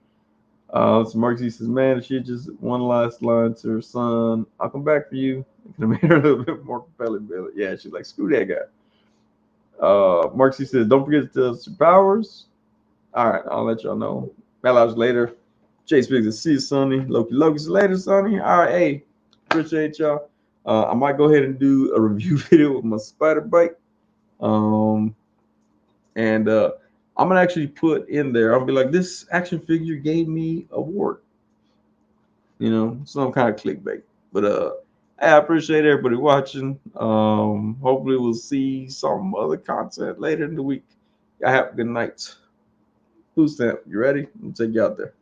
So Marcy says, man, she just one last line to her son. I'll come back for you. It could have made her a little bit more compelling. But yeah, she's like, screw that guy. Marcy says, don't forget to tell us your powers. All right, I'll let y'all know. Hours later. Chase Biggs and see you, Sonny. Loki see you later, Sonny. All right, hey, appreciate y'all. I might go ahead and do a review video with my spider bite. And I'm gonna actually put in there. I'll be like, this action figure gave me a award. You know, some kind of clickbait. But I appreciate everybody watching. Hopefully we'll see some other content later in the week. Y'all have a good night. Food stamp, you ready? I'll take you out there.